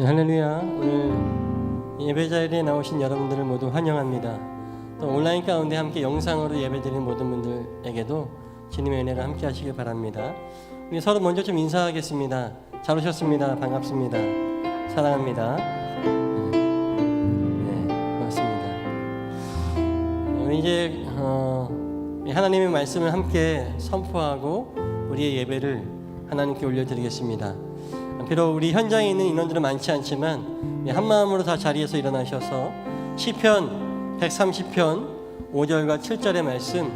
할렐루야. 오늘 예배 자리에 나오신 여러분들을 모두 환영합니다. 또 온라인 가운데 함께 영상으로 예배드리는 모든 분들에게도 주님의 은혜가 함께 하시길 바랍니다. 우리 서로 먼저 좀 인사하겠습니다. 잘 오셨습니다. 반갑습니다. 사랑합니다. 네, 고맙습니다. 우리 이제 하나님의 말씀을 함께 선포하고 우리의 예배를 하나님께 올려드리겠습니다. 비록 우리 현장에 있는 인원들은 많지 않지만 한마음으로 다 자리에서 일어나셔서 시편 130편 5절과 7절의 말씀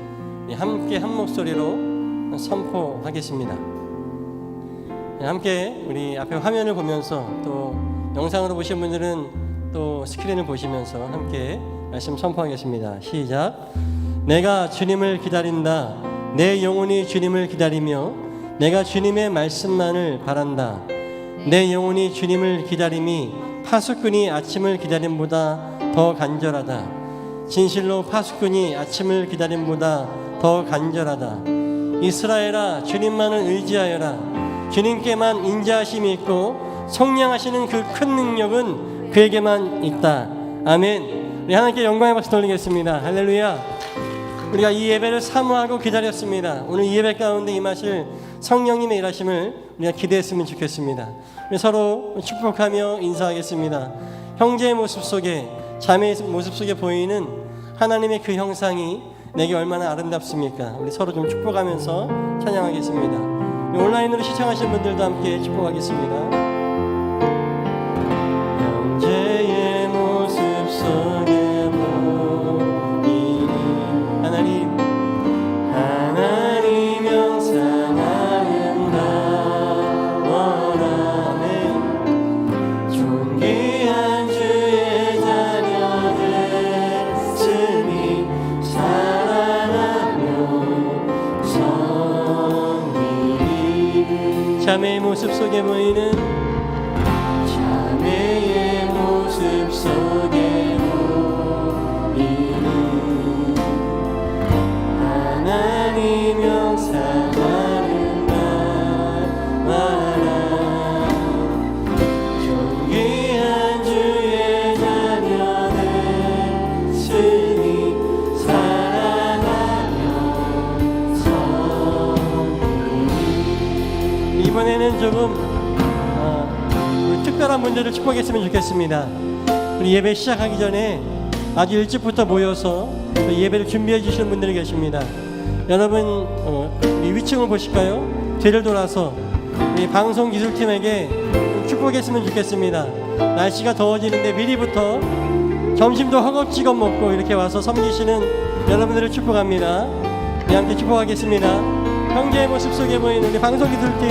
함께 한 목소리로 선포하겠습니다. 함께 우리 앞에 화면을 보면서 또 영상으로 보신 분들은 또 스크린을 보시면서 함께 말씀 선포하겠습니다. 시작. 내가 주님을 기다린다. 내 영혼이 주님을 기다리며 내가 주님의 말씀만을 바란다. 내 영혼이 주님을 기다림이 파수꾼이 아침을 기다림보다 더 간절하다. 진실로 파수꾼이 아침을 기다림보다 더 간절하다. 이스라엘아, 주님만을 의지하여라. 주님께만 인자하심이 있고 속량하시는 그 큰 능력은 그에게만 있다. 아멘. 우리 하나님께 영광의 박수 돌리겠습니다. 할렐루야. 우리가 이 예배를 사모하고 기다렸습니다. 오늘 이 예배 가운데 임하실 성령님의 일하심을 우리가 기대했으면 좋겠습니다. 우리 서로 축복하며 인사하겠습니다. 형제의 모습 속에, 자매의 모습 속에 보이는 하나님의 그 형상이 내게 얼마나 아름답습니까? 우리 서로 좀 축복하면서 찬양하겠습니다. 온라인으로 시청하신 분들도 함께 축복하겠습니다. 형제의 모습 속에 하나님 영상 아름다워라네. 존귀한 주의 자녀들 스미 사랑하며 섬기리. 자매의 모습 속에 보이는 자매의 모습 속에 보이는 하나님 영상 아름다워라. 존귀한 주의 자녀들 스니 사랑하며 섬기리. 이번에는 조금 특별한 분들을 축복했으면 좋겠습니다. 우리 예배 시작하기 전에 아주 일찍부터 모여서 예배를 준비해 주시는 분들이 계십니다. 여러분 우리 위층을 보실까요? 뒤를 돌아서 우리 방송 기술팀에게 축복했으면 좋겠습니다. 날씨가 더워지는데 미리부터 점심도 허겁지겁 먹고 이렇게 와서 섬기시는 여러분들을 축복합니다. 네, 함께 축복하겠습니다. 형제의 모습 속에 보이는 우리 방송 기술팀,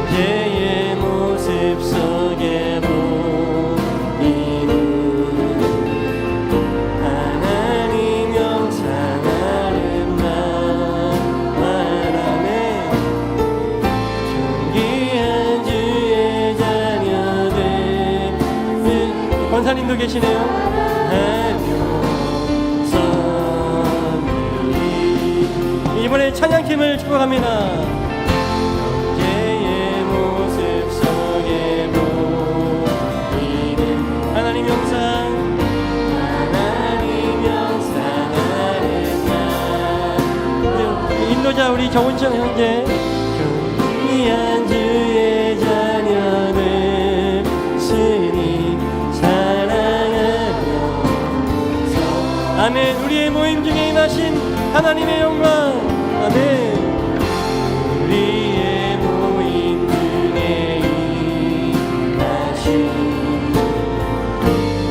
형제의 모습 속에 권사님도 계시네요. 이번에 찬양팀을 축복합니다. 형제의 모습 속에 보이는 하나님 영상, 하나님 영상 아름다워. 인도자 우리 정은정 형제, 존귀한 주의 자녀들 스니 아멘. 우리의 모임 중에 임하신 하나님의 영광. 아멘. 우리의 모임 중에 임하신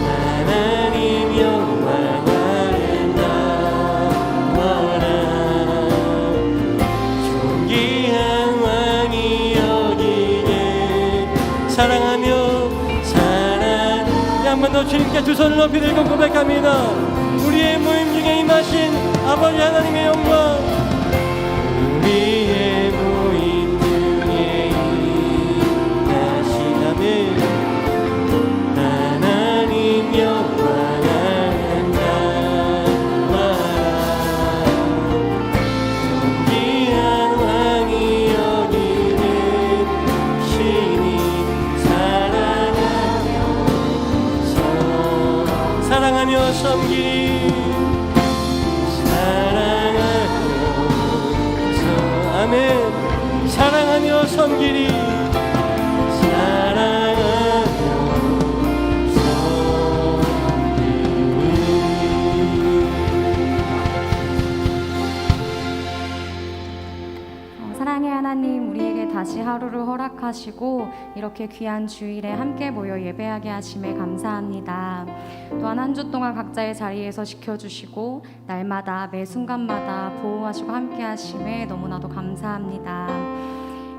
하나님 영광 아름다워라. 존귀한 왕이 여기에 사랑하며 한 번 더 주님께 두 손을 높이 들고 고백합니다. 우리의 모임 중에 임하신 아버지 하나님의 영광. 우리의 모임 중에 임하신 아멘. 하나님 영광 아름다워라. 존귀한 왕이 여기는 신이 사랑하며 섬기리. 아멘. 사랑하며 섬기리. 사랑의 하나님, 우리에게 다시 하루를 허락하시고 이렇게 귀한 주일에 함께 모여 예배하게 하심에 감사합니다. 또한 한 주 동안 각자의 자리에서 지켜주시고 날마다 매 순간마다 보호하시고 함께 하심에 너무나도 감사합니다.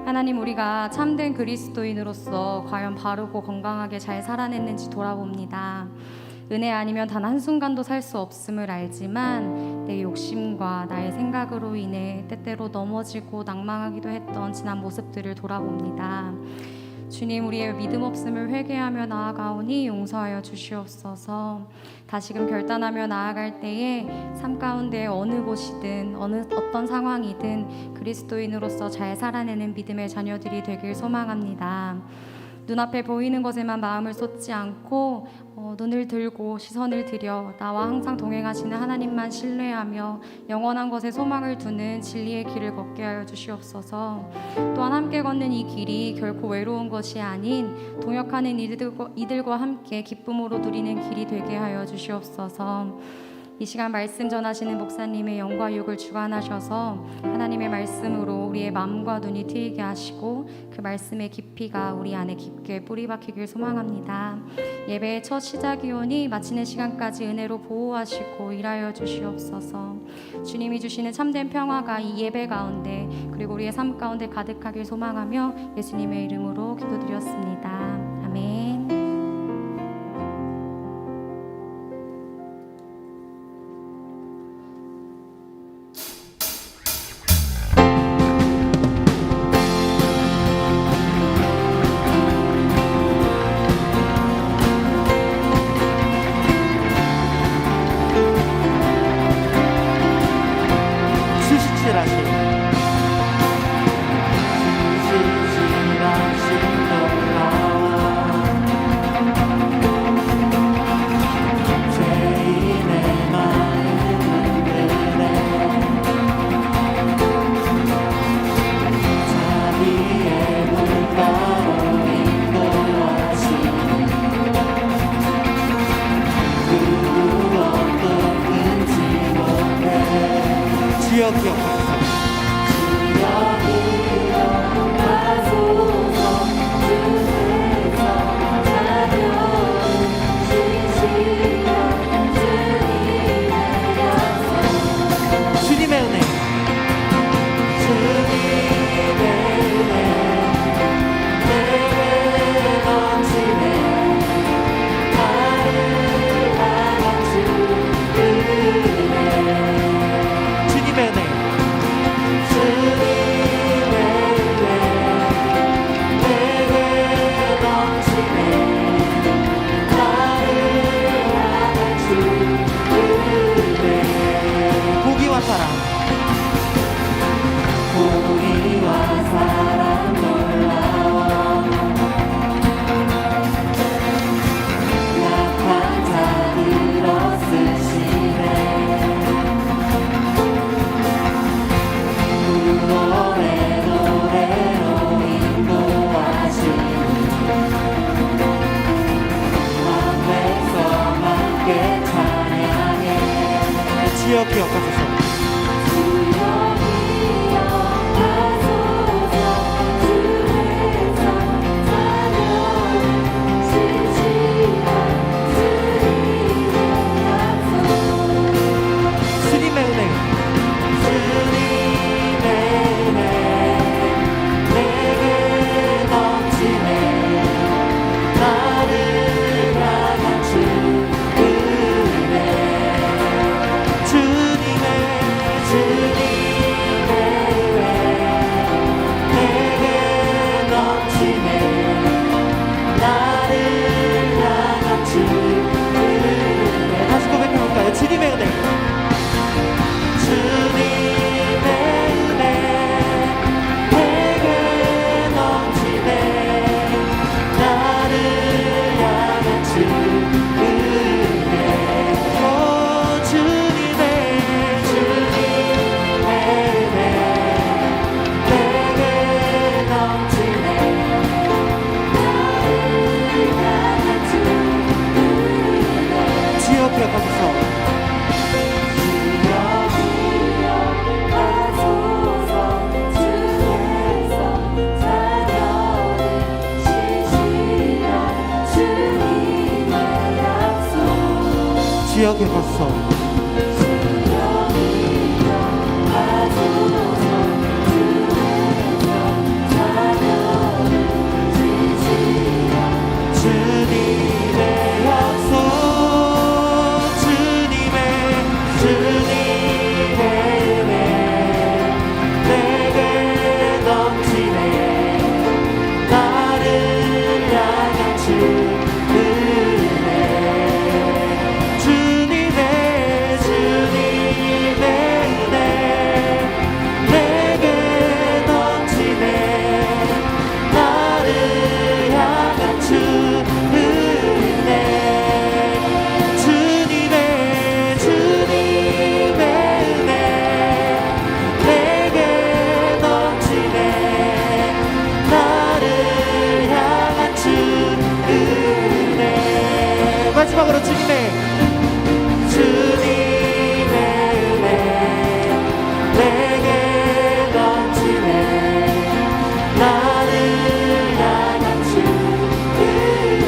하나님, 우리가 참된 그리스도인으로서 과연 바르고 건강하게 잘 살아냈는지 돌아봅니다. 은혜 아니면 단 한순간도 살 수 없음을 알지만 내 욕심과 나의 생각으로 인해 때때로 넘어지고 낭망하기도 했던 지난 모습들을 돌아봅니다. 주님, 우리의 믿음 없음을 회개하며 나아가오니 용서하여 주시옵소서. 다시금 결단하며 나아갈 때에 삶 가운데 어느 곳이든 어떤 상황이든 그리스도인으로서 잘 살아내는 믿음의 자녀들이 되길 소망합니다. 눈앞에 보이는 것에만 마음을 쏟지 않고 눈을 들고 시선을 들여 나와 항상 동행하시는 하나님만 신뢰하며 영원한 것에 소망을 두는 진리의 길을 걷게 하여 주시옵소서. 또한 함께 걷는 이 길이 결코 외로운 것이 아닌 동역하는 이들과 함께 기쁨으로 누리는 길이 되게 하여 주시옵소서. 이 시간 말씀 전하시는 목사님의 영과 육을 주관하셔서 하나님의 말씀으로 우리의 마음과 눈이 트이게 하시고 그 말씀의 깊이가 우리 안에 깊게 뿌리 박히길 소망합니다. 예배의 첫 시작이오니 마치는 시간까지 은혜로 보호하시고 일하여 주시옵소서. 주님이 주시는 참된 평화가 이 예배 가운데 그리고 우리의 삶 가운데 가득하길 소망하며 예수님의 이름으로 기도드렸습니다. 아멘. 주님의 은혜 기억하소서. 주여 기억하소서. 주님의 약속, 주님의 은혜 내게 넘치네. 나를 향한 주 은혜, 주님의 은혜 내게 넘치네. 나를 향한 주 은혜, 주님의 은혜 내게 넘치네. 나를 향한 주 은혜. 마지막으로 주님의 은혜 내게 넘치네. 나를 향한 주 은혜.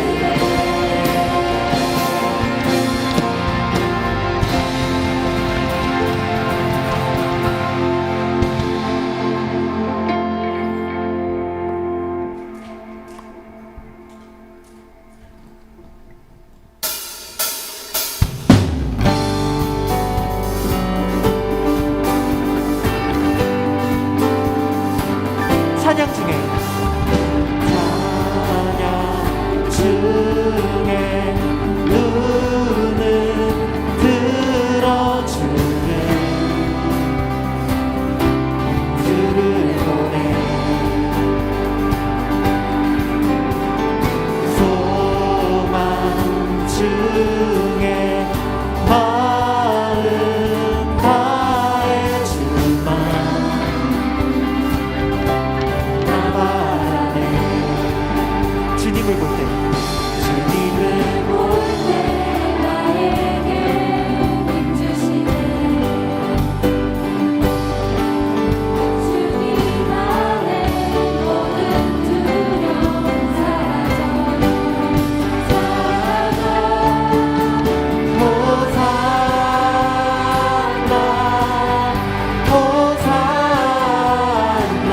찬양 중에 눈은 들어주는 들을 보내. 소망 중에 마음 다해 주만 주님을 볼 때, 주님을 볼 때 나에게 힘 주시네. 주님 안에 모든 두려움 사라져. 호산나 호산나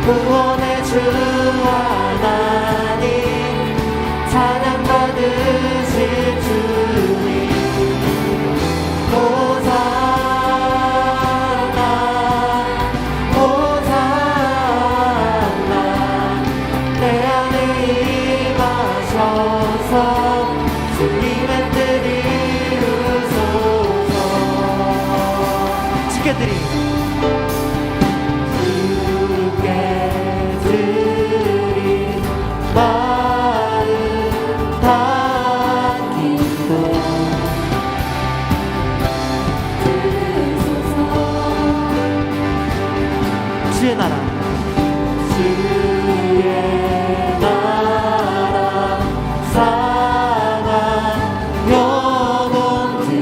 구원의 주 하나님, 찬양 받으실 주님. 호산나 호산나 내 안에 임하셔서 주님의 뜻 이루소서. 지켜드리 주께 드린 마음 담기고 주의 나라, 주의 나라 상한 영혼들을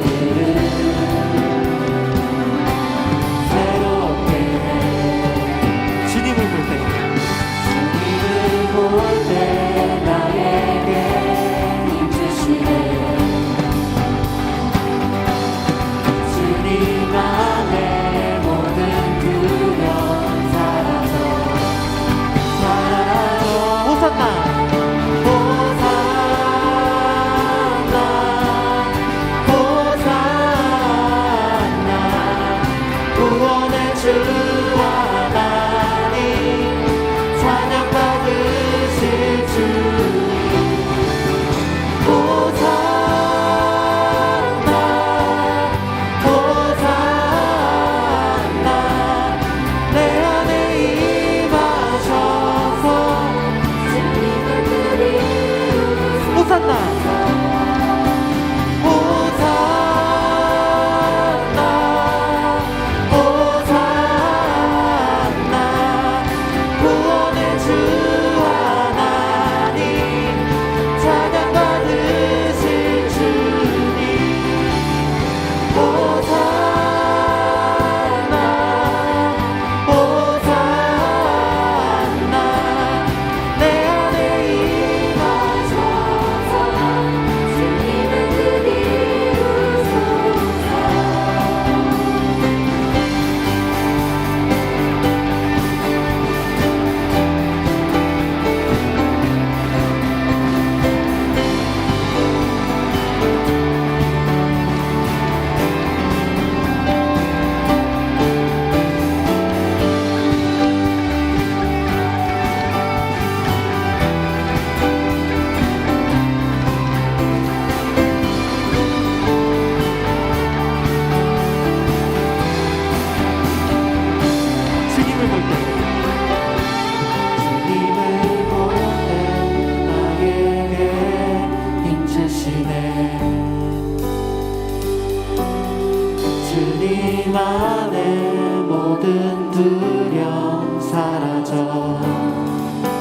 주님 안에 모든 두려움 사라져.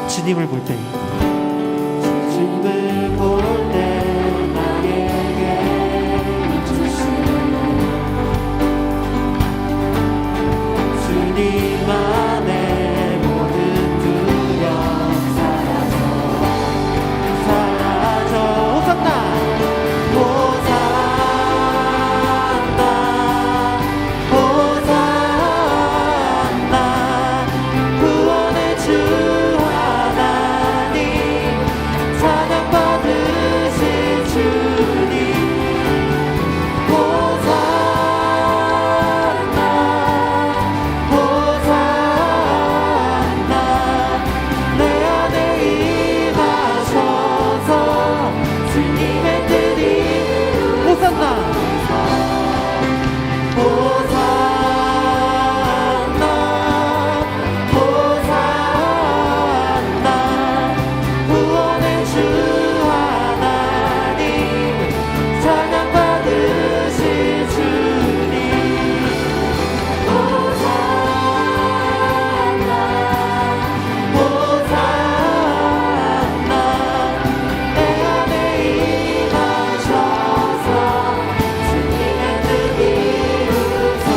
주님을 볼 때, 주님을 볼 때 나에게 주시는 주님 안에 모든 두려움 사라져. 호산나 호산나 호산나 구원의 주 하나님 찬양 받으실 주님 호산나 호산나 내 안에 임하셔서 주님의 뜻이 호산나 호산나 호산나 구원의 주 하나님 찬양 받으실 주님 호산나 호산나 내 안에 임하셔서 주님의 뜻 이루소서.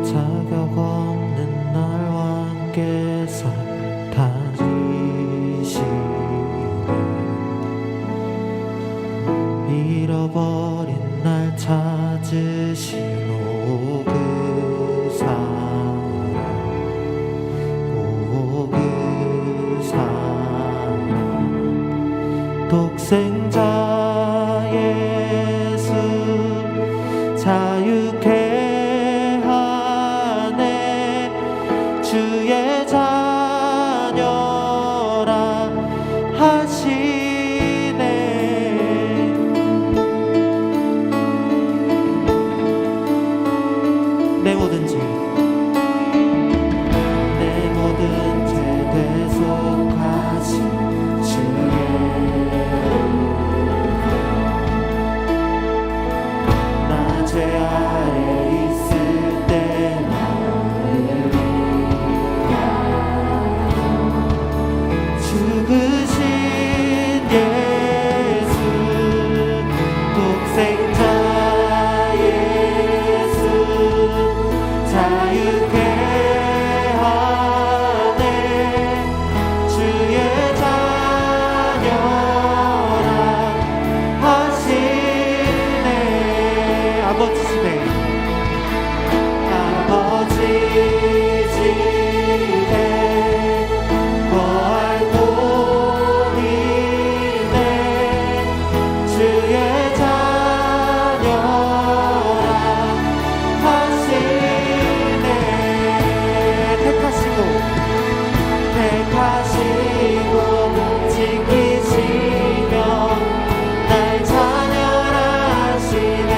자격 없는 날 왕께서 다지시네. 잃어버린 날 찾으신 오 그 사랑 오 그 사랑 독생자 예수 자유케 하네. 주의 자녀라 하시네. 내 모든 죄 대속하신 주의 나 죄 아래 있을 때 나를 죽으신 예수 독생자 예수 자유케 하네. 주의 자녀라 하시네. 아버지 집에 아버지 집에 거할 뿐이네. 주의 자녀라 하시네. 택하시고 지키시며 날 자녀라 하시네.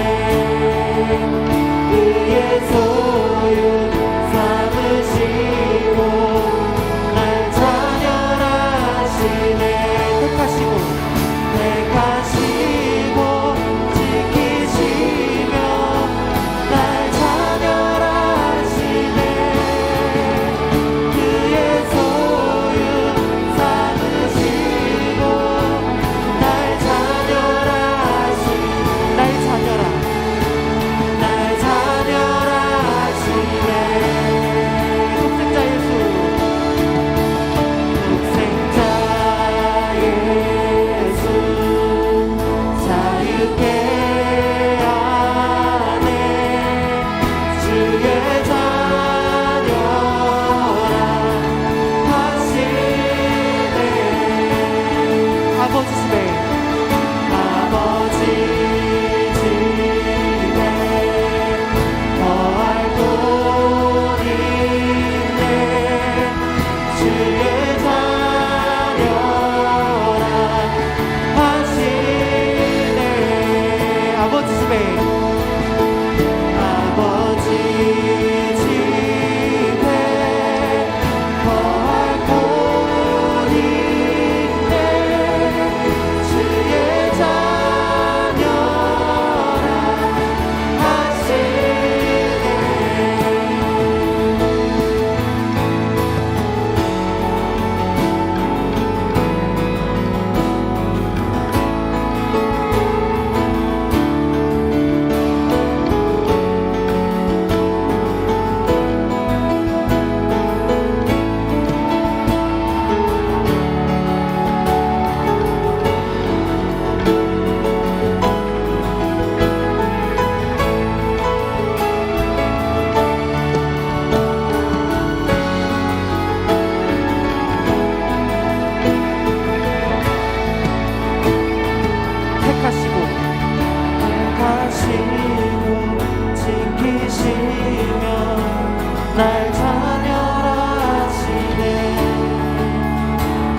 날 자녀라시네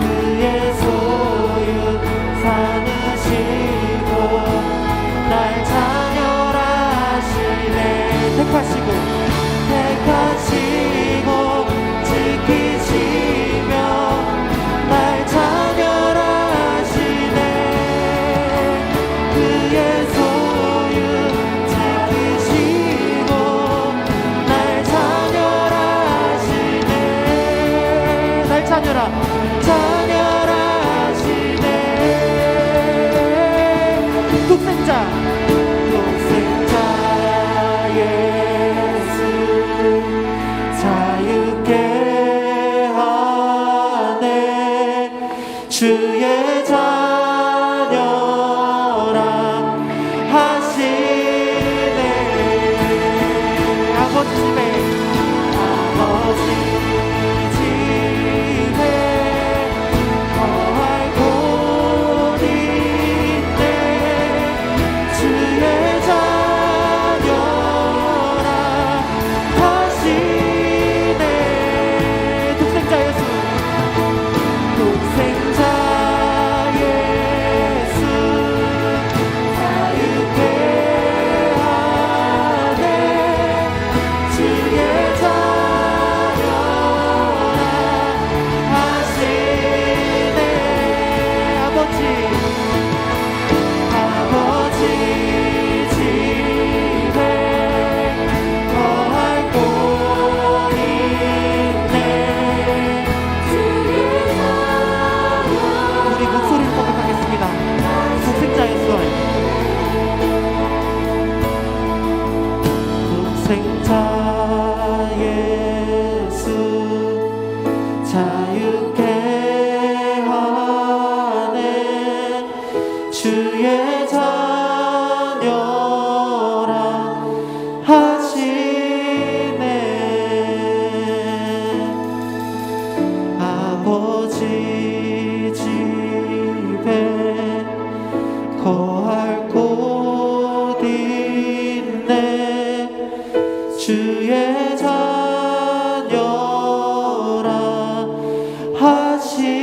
그의 소유 삼으시고 날 자녀라시네 택하시고 지키시며 날 자녀라시네 그의 소유 지키시고 날 자녀라시네 날 자녀라시네 독생자 예수 자유케 하네 주의 자녀라 하시네 아버지 집에 거할 곳 있네 주의 자녀라 하시네 독생자 예수 자유케 하네 주의 자녀라 하시네 아버지 집에 거할 곳 있네 우리 목소리를 고백하겠습니다 독생자 예수 독생자 예수 자유케 하네 주의 자녀라 하시네 아버지 집에 거할 곳 있네 주의 자녀라 하시네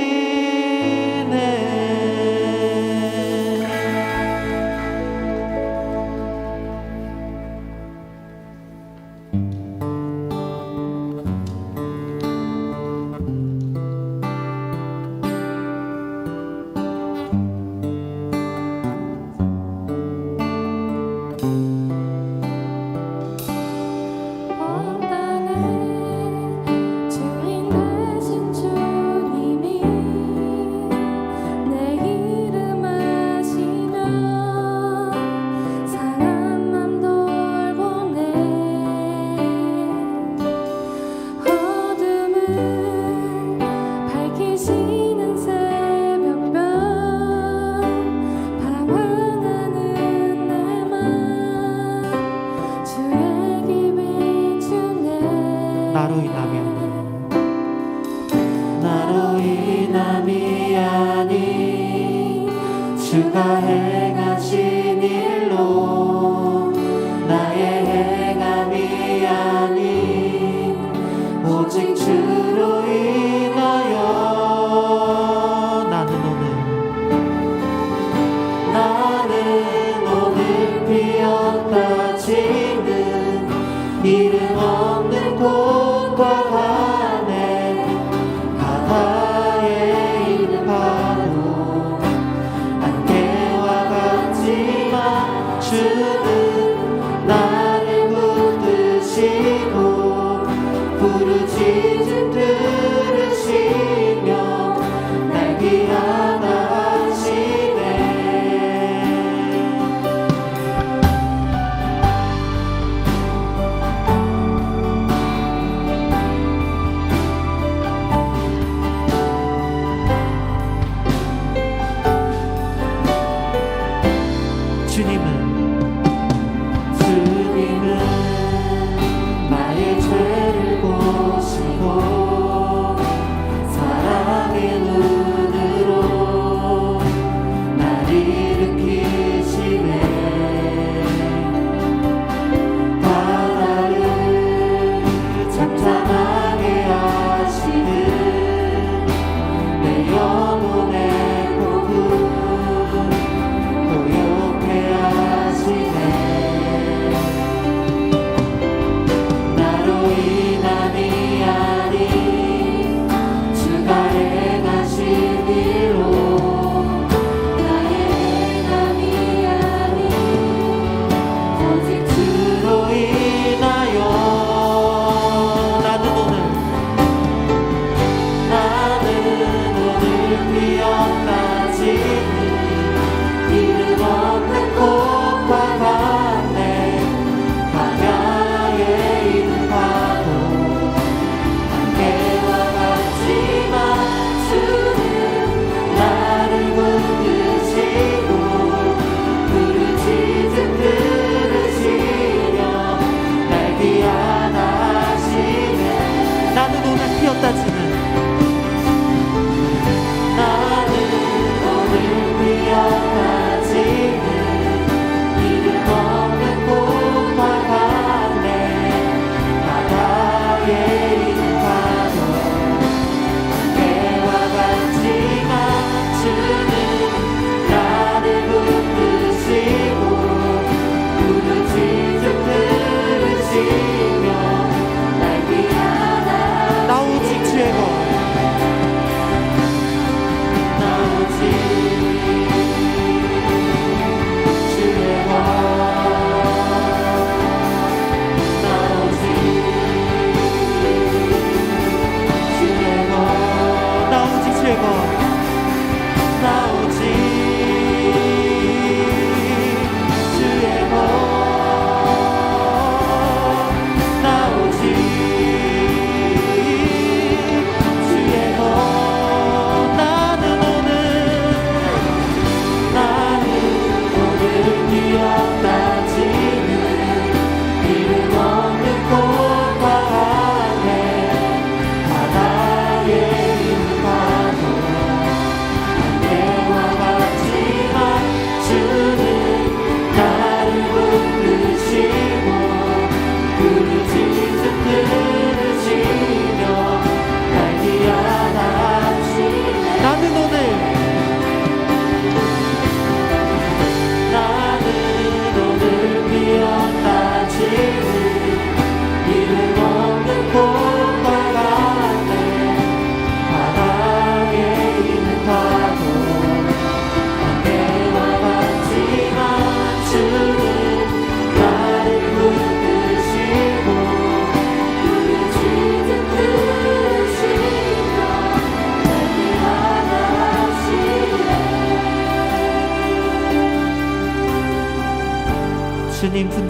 온 땅의 주인 되신 주님이 내 이름 아시며 상한 맘 돌보네 어둠을 밝히시는 새벽별 방황하는 내 맘 주에게 비추네 나로 인함이 아니 주가 행하신 일로 나의 행함이 아니 오직 주로 인하여 나는 오늘 피었다 지는 이름 없는 곳과 가네 바다의 이름 파도 안개와 같지만 주는 나를 붙드시고 부르짖음 들으시며 날 귀하시네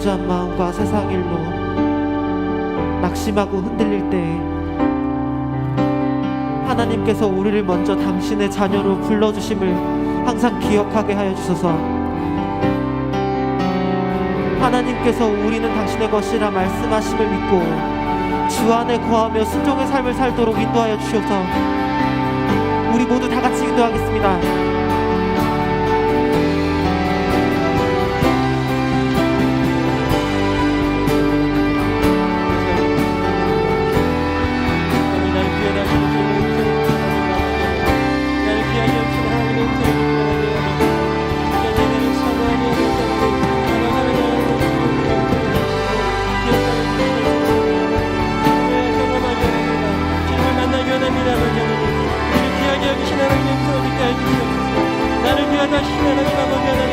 루즈한 마음과 세상 일로 낙심하고 흔들릴 때 하나님께서 우리를 먼저 당신의 자녀로 불러주심을 항상 기억하게 하여 주소서. 하나님께서 우리는 당신의 것이라 말씀하심을 믿고 주 안에 거하며 순종의 삶을 살도록 인도하여 주셔서 우리 모두 다 같이 인도하겠습니다. 나를 귀하다신 하나님 아버지 하나님,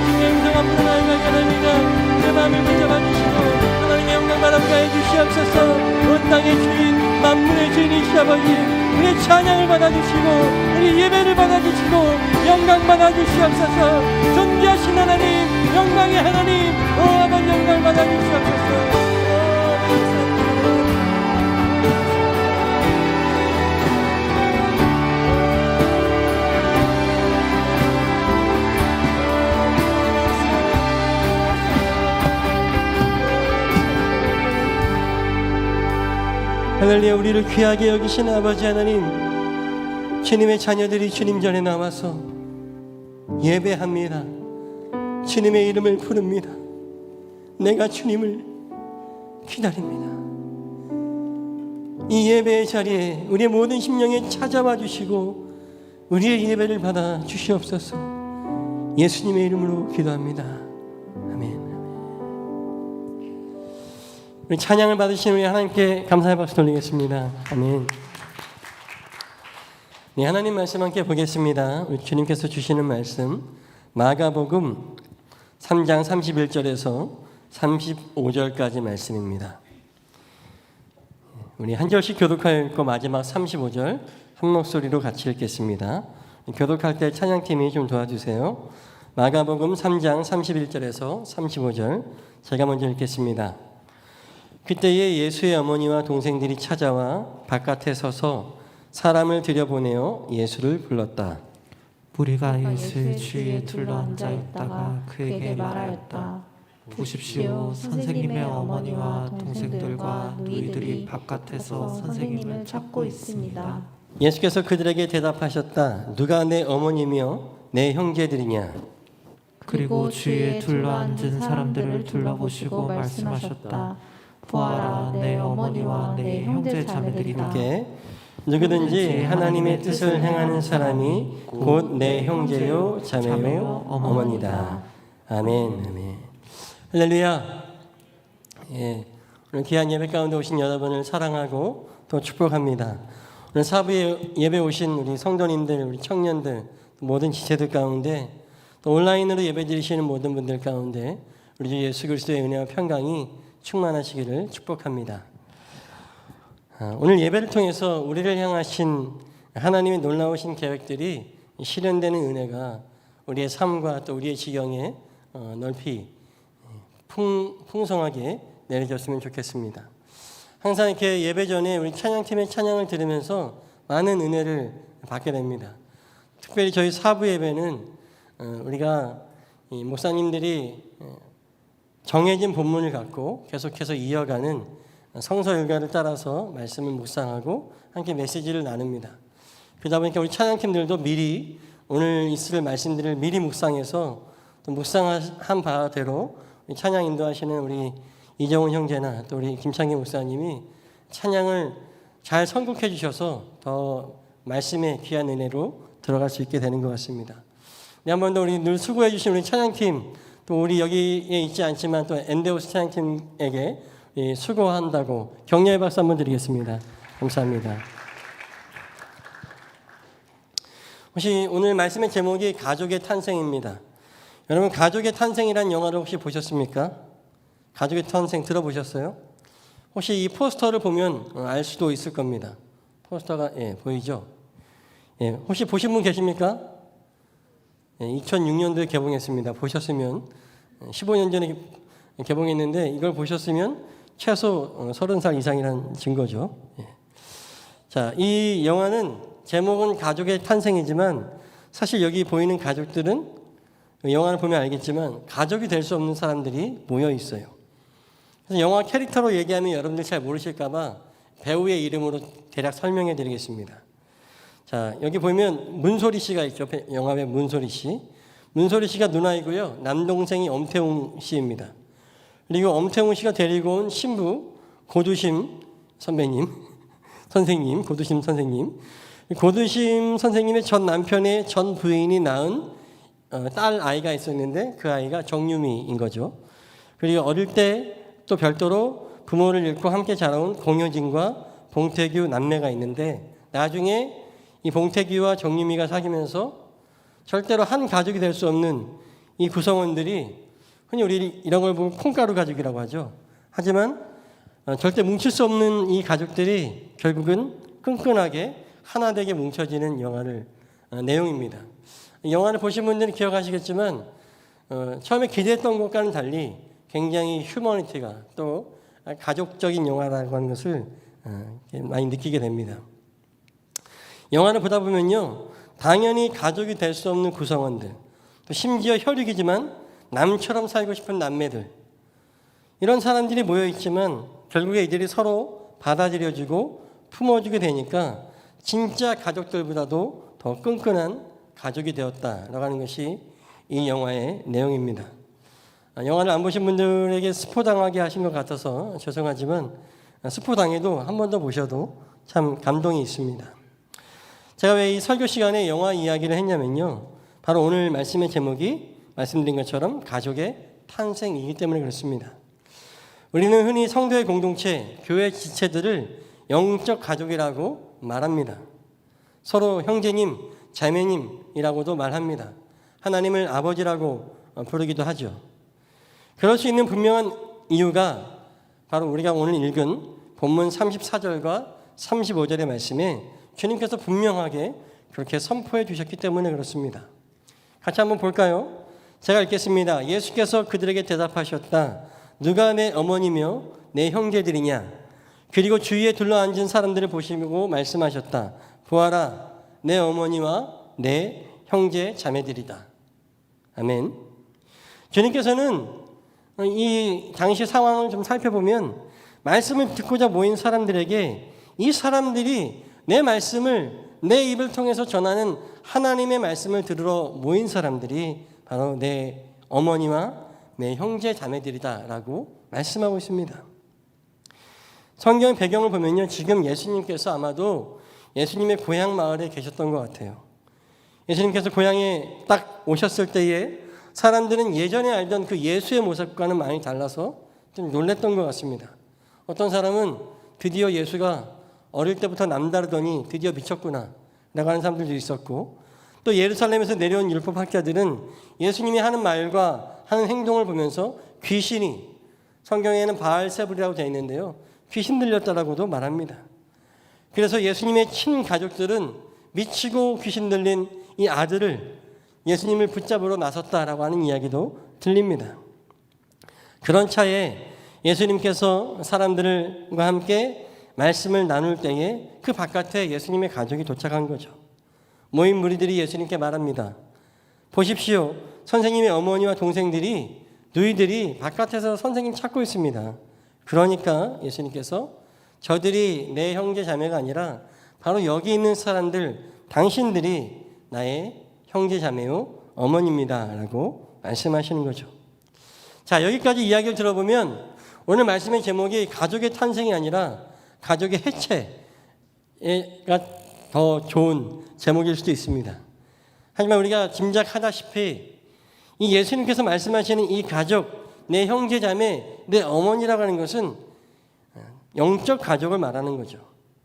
주님의 음성 앞으로 나아가게 하나님이다. 내 마음을 붙잡아 주시고 하나님의 영광 바라보게 해 주시옵소서. 온 땅의 주인, 만물의 주인이시 아버지, 우리의 찬양을 받아주시고 우리 예배를 받아주시고 영광 받아주시옵소서. 존귀하신 하나님, 영광의 하나님, 오 아버지 영광 받아주시옵소서. 할렐루야. 우리를 귀하게 여기신 아버지 하나님, 주님의 자녀들이 주님 전에 나와서 예배합니다. 주님의 이름을 부릅니다. 내가 주님을 기다립니다. 이 예배의 자리에 우리의 모든 심령에 찾아와 주시고 우리의 예배를 받아 주시옵소서. 예수님의 이름으로 기도합니다. 아멘. 우리 찬양을 받으신 우리 하나님께 감사의 박수 돌리겠습니다. 아멘. 네, 하나님 말씀 함께 보겠습니다. 우리 주님께서 주시는 말씀 마가복음 3장 31절에서 35절까지 말씀입니다. 우리 한 절씩 교독하여 읽고 마지막 35절 한 목소리로 같이 읽겠습니다. 교독할 때 찬양팀이 좀 도와주세요. 마가복음 3장 31절에서 35절 제가 먼저 읽겠습니다. 그때에 예수의 어머니와 동생들이 찾아와 바깥에 서서 사람을 들여보내어 예수를 불렀다. 우리가 예수의 주위에 둘러앉아 있다가 그에게 말하였다. 보십시오, 선생님의 어머니와 동생들과 누이들이 바깥에서 선생님을 찾고 있습니다. 예수께서 그들에게 대답하셨다. 누가 내 어머니며 내 형제들이냐? 그리고 주위에 둘러앉은 사람들을 둘러보시고 말씀하셨다. 보아라, 내 어머니와 내 형제 자매들이다. 이렇게 누구든지 하나님의 뜻을 행하는 사람이 곧 내 형제요 자매요 어머니다. 아멘. 아멘. 할렐루야. 예, 오늘 귀한 예배 가운데 오신 여러분을 사랑하고 또 축복합니다. 오늘 사부에 예배 오신 우리 성도님들, 우리 청년들, 모든 지체들 가운데 또 온라인으로 예배 드리시는 모든 분들 가운데 우리 주 예수 그리스도의 은혜와 평강이 충만하시기를 축복합니다. 오늘 예배를 통해서 우리를 향하신 하나님의 놀라우신 계획들이 실현되는 은혜가 우리의 삶과 또 우리의 지경에 넓이 풍성하게 내려졌으면 좋겠습니다. 항상 이렇게 예배 전에 우리 찬양팀의 찬양을 들으면서 많은 은혜를 받게 됩니다. 특별히 저희 사부 예배는 우리가 이 목사님들이 정해진 본문을 갖고 계속해서 이어가는 성서 일가를 따라서 말씀을 묵상하고 함께 메시지를 나눕니다. 그러다 보니까 우리 찬양팀들도 미리 오늘 있을 말씀들을 미리 묵상해서 또 묵상한 바대로 찬양 인도하시는 우리 이정훈 형제나 또 우리 김창기 목사님이 찬양을 잘 선곡해 주셔서 더 말씀의 귀한 은혜로 들어갈 수 있게 되는 것 같습니다. 한 번 더 우리 늘 수고해 주신 우리 찬양팀, 또 우리 여기에 있지 않지만 또 엔데오스 찬양팀에게 수고한다고 격려의 박수 한번 드리겠습니다. 감사합니다. 혹시 오늘 말씀의 제목이 가족의 탄생입니다. 여러분, 가족의 탄생이라는 영화를 혹시 보셨습니까? 가족의 탄생 들어보셨어요? 혹시 이 포스터를 보면 알 수도 있을 겁니다. 포스터가 보이죠? 혹시 보신 분 계십니까? 2006년도에 개봉했습니다. 보셨으면 15년 전에 개봉했는데 이걸 보셨으면 최소 30살 이상이라는 증거죠. 예. 자, 이 영화는 제목은 가족의 탄생이지만 사실 여기 보이는 가족들은 영화를 보면 알겠지만 가족이 될 수 없는 사람들이 모여 있어요. 그래서 영화 캐릭터로 얘기하면 여러분들 잘 모르실까 봐 배우의 이름으로 대략 설명해 드리겠습니다. 자, 여기 보면 문소리 씨가 있죠. 영화의 문소리 씨. 문소리 씨가 누나이고요. 남동생이 엄태웅 씨입니다. 그리고 엄태웅 씨가 데리고 온 신부 고두심 선생님. 고두심 선생님의 전 남편의 전 부인이 낳은 딸 아이가 있었는데 그 아이가 정유미인 거죠. 그리고 어릴 때 또 별도로 부모를 잃고 함께 자라온 공효진과 봉태규 남매가 있는데 나중에 이 봉태규와 정유미가 사귀면서 절대로 한 가족이 될 수 없는 이 구성원들이 흔히 우리 이런 걸 보면 콩가루 가족이라고 하죠. 하지만 절대 뭉칠 수 없는 이 가족들이 결국은 끈끈하게 하나 되게 뭉쳐지는 내용입니다. 영화를 보신 분들은 기억하시겠지만 처음에 기대했던 것과는 달리 굉장히 휴머니티가 또 가족적인 영화라고 하는 것을 많이 느끼게 됩니다. 영화를 보다 보면요, 당연히 가족이 될 수 없는 구성원들, 또 심지어 혈육이지만 남처럼 살고 싶은 남매들, 이런 사람들이 모여 있지만 결국에 이들이 서로 받아들여주고 품어주게 되니까 진짜 가족들보다도 더 끈끈한 가족이 되었다라고 하는 것이 이 영화의 내용입니다. 영화를 안 보신 분들에게 스포당하게 하신 것 같아서 죄송하지만 스포당해도 한 번 더 보셔도 참 감동이 있습니다. 제가 왜 이 설교 시간에 영화 이야기를 했냐면요, 바로 오늘 말씀의 제목이 말씀드린 것처럼 가족의 탄생이기 때문에 그렇습니다. 우리는 흔히 성도의 공동체, 교회 지체들을 영적 가족이라고 말합니다. 서로 형제님, 자매님이라고도 말합니다. 하나님을 아버지라고 부르기도 하죠. 그럴 수 있는 분명한 이유가 바로 우리가 오늘 읽은 본문 34절과 35절의 말씀에 주님께서 분명하게 그렇게 선포해 주셨기 때문에 그렇습니다. 같이 한번 볼까요? 제가 읽겠습니다. 예수께서 그들에게 대답하셨다. 누가 내 어머니며 내 형제들이냐? 그리고 주위에 둘러앉은 사람들을 보시고 말씀하셨다. 보아라, 내 어머니와 내 형제 자매들이다. 아멘. 주님께서는 이 당시 상황을 좀 살펴보면 말씀을 듣고자 모인 사람들에게 이 사람들이 내 말씀을 내 입을 통해서 전하는 하나님의 말씀을 들으러 모인 사람들이 바로 내 어머니와 내 형제 자매들이다라고 말씀하고 있습니다. 성경 배경을 보면요, 지금 예수님께서 아마도 예수님의 고향 마을에 계셨던 것 같아요. 예수님께서 고향에 딱 오셨을 때에 사람들은 예전에 알던 그 예수의 모습과는 많이 달라서 좀 놀랬던 것 같습니다. 어떤 사람은 드디어 예수가 어릴 때부터 남다르더니 드디어 미쳤구나 라고 하는 사람들도 있었고, 또 예루살렘에서 내려온 율법학자들은 예수님이 하는 말과 하는 행동을 보면서 귀신이, 성경에는 바알세불이라고 되어 있는데요, 귀신 들렸다라고도 말합니다. 그래서 예수님의 친가족들은 미치고 귀신 들린 이 아들을 예수님을 붙잡으러 나섰다라고 하는 이야기도 들립니다. 그런 차에 예수님께서 사람들과 함께 말씀을 나눌 때에 그 바깥에 예수님의 가족이 도착한 거죠. 모인 무리들이 예수님께 말합니다. 보십시오. 선생님의 어머니와 동생들이, 누이들이 바깥에서 선생님 찾고 있습니다. 그러니까 예수님께서 저들이 내 형제 자매가 아니라 바로 여기 있는 사람들, 당신들이 나의 형제 자매요 어머니입니다 라고 말씀하시는 거죠. 자, 여기까지 이야기를 들어보면 오늘 말씀의 제목이 가족의 탄생이 아니라 가족의 해체가 더 좋은 제목일 수도 있습니다. 하지만 우리가 짐작하다시피 이 예수님께서 말씀하시는 이 가족, 내 형제 자매, 내 어머니라고 하는 것은 영적 가족을 말하는 거죠.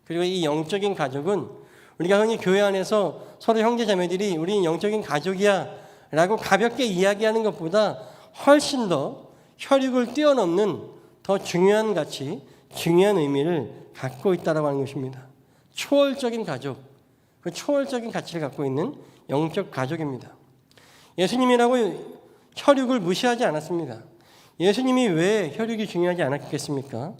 그리고 이 영적인 가족은 우리가 흔히 교회 안에서 서로 형제 자매들이 우리는 영적인 가족이야 라고 가볍게 이야기하는 것보다 훨씬 더 혈육을 뛰어넘는 더 중요한 가치, 중요한 의미를 갖고 있다고 하는 것입니다. 초월적인 가족, 그 초월적인 가치를 갖고 있는 영적 가족입니다. 예수님이라고 혈육을 무시하지 않았습니다. 예수님이 왜 혈육이 중요하지 않았겠습니까?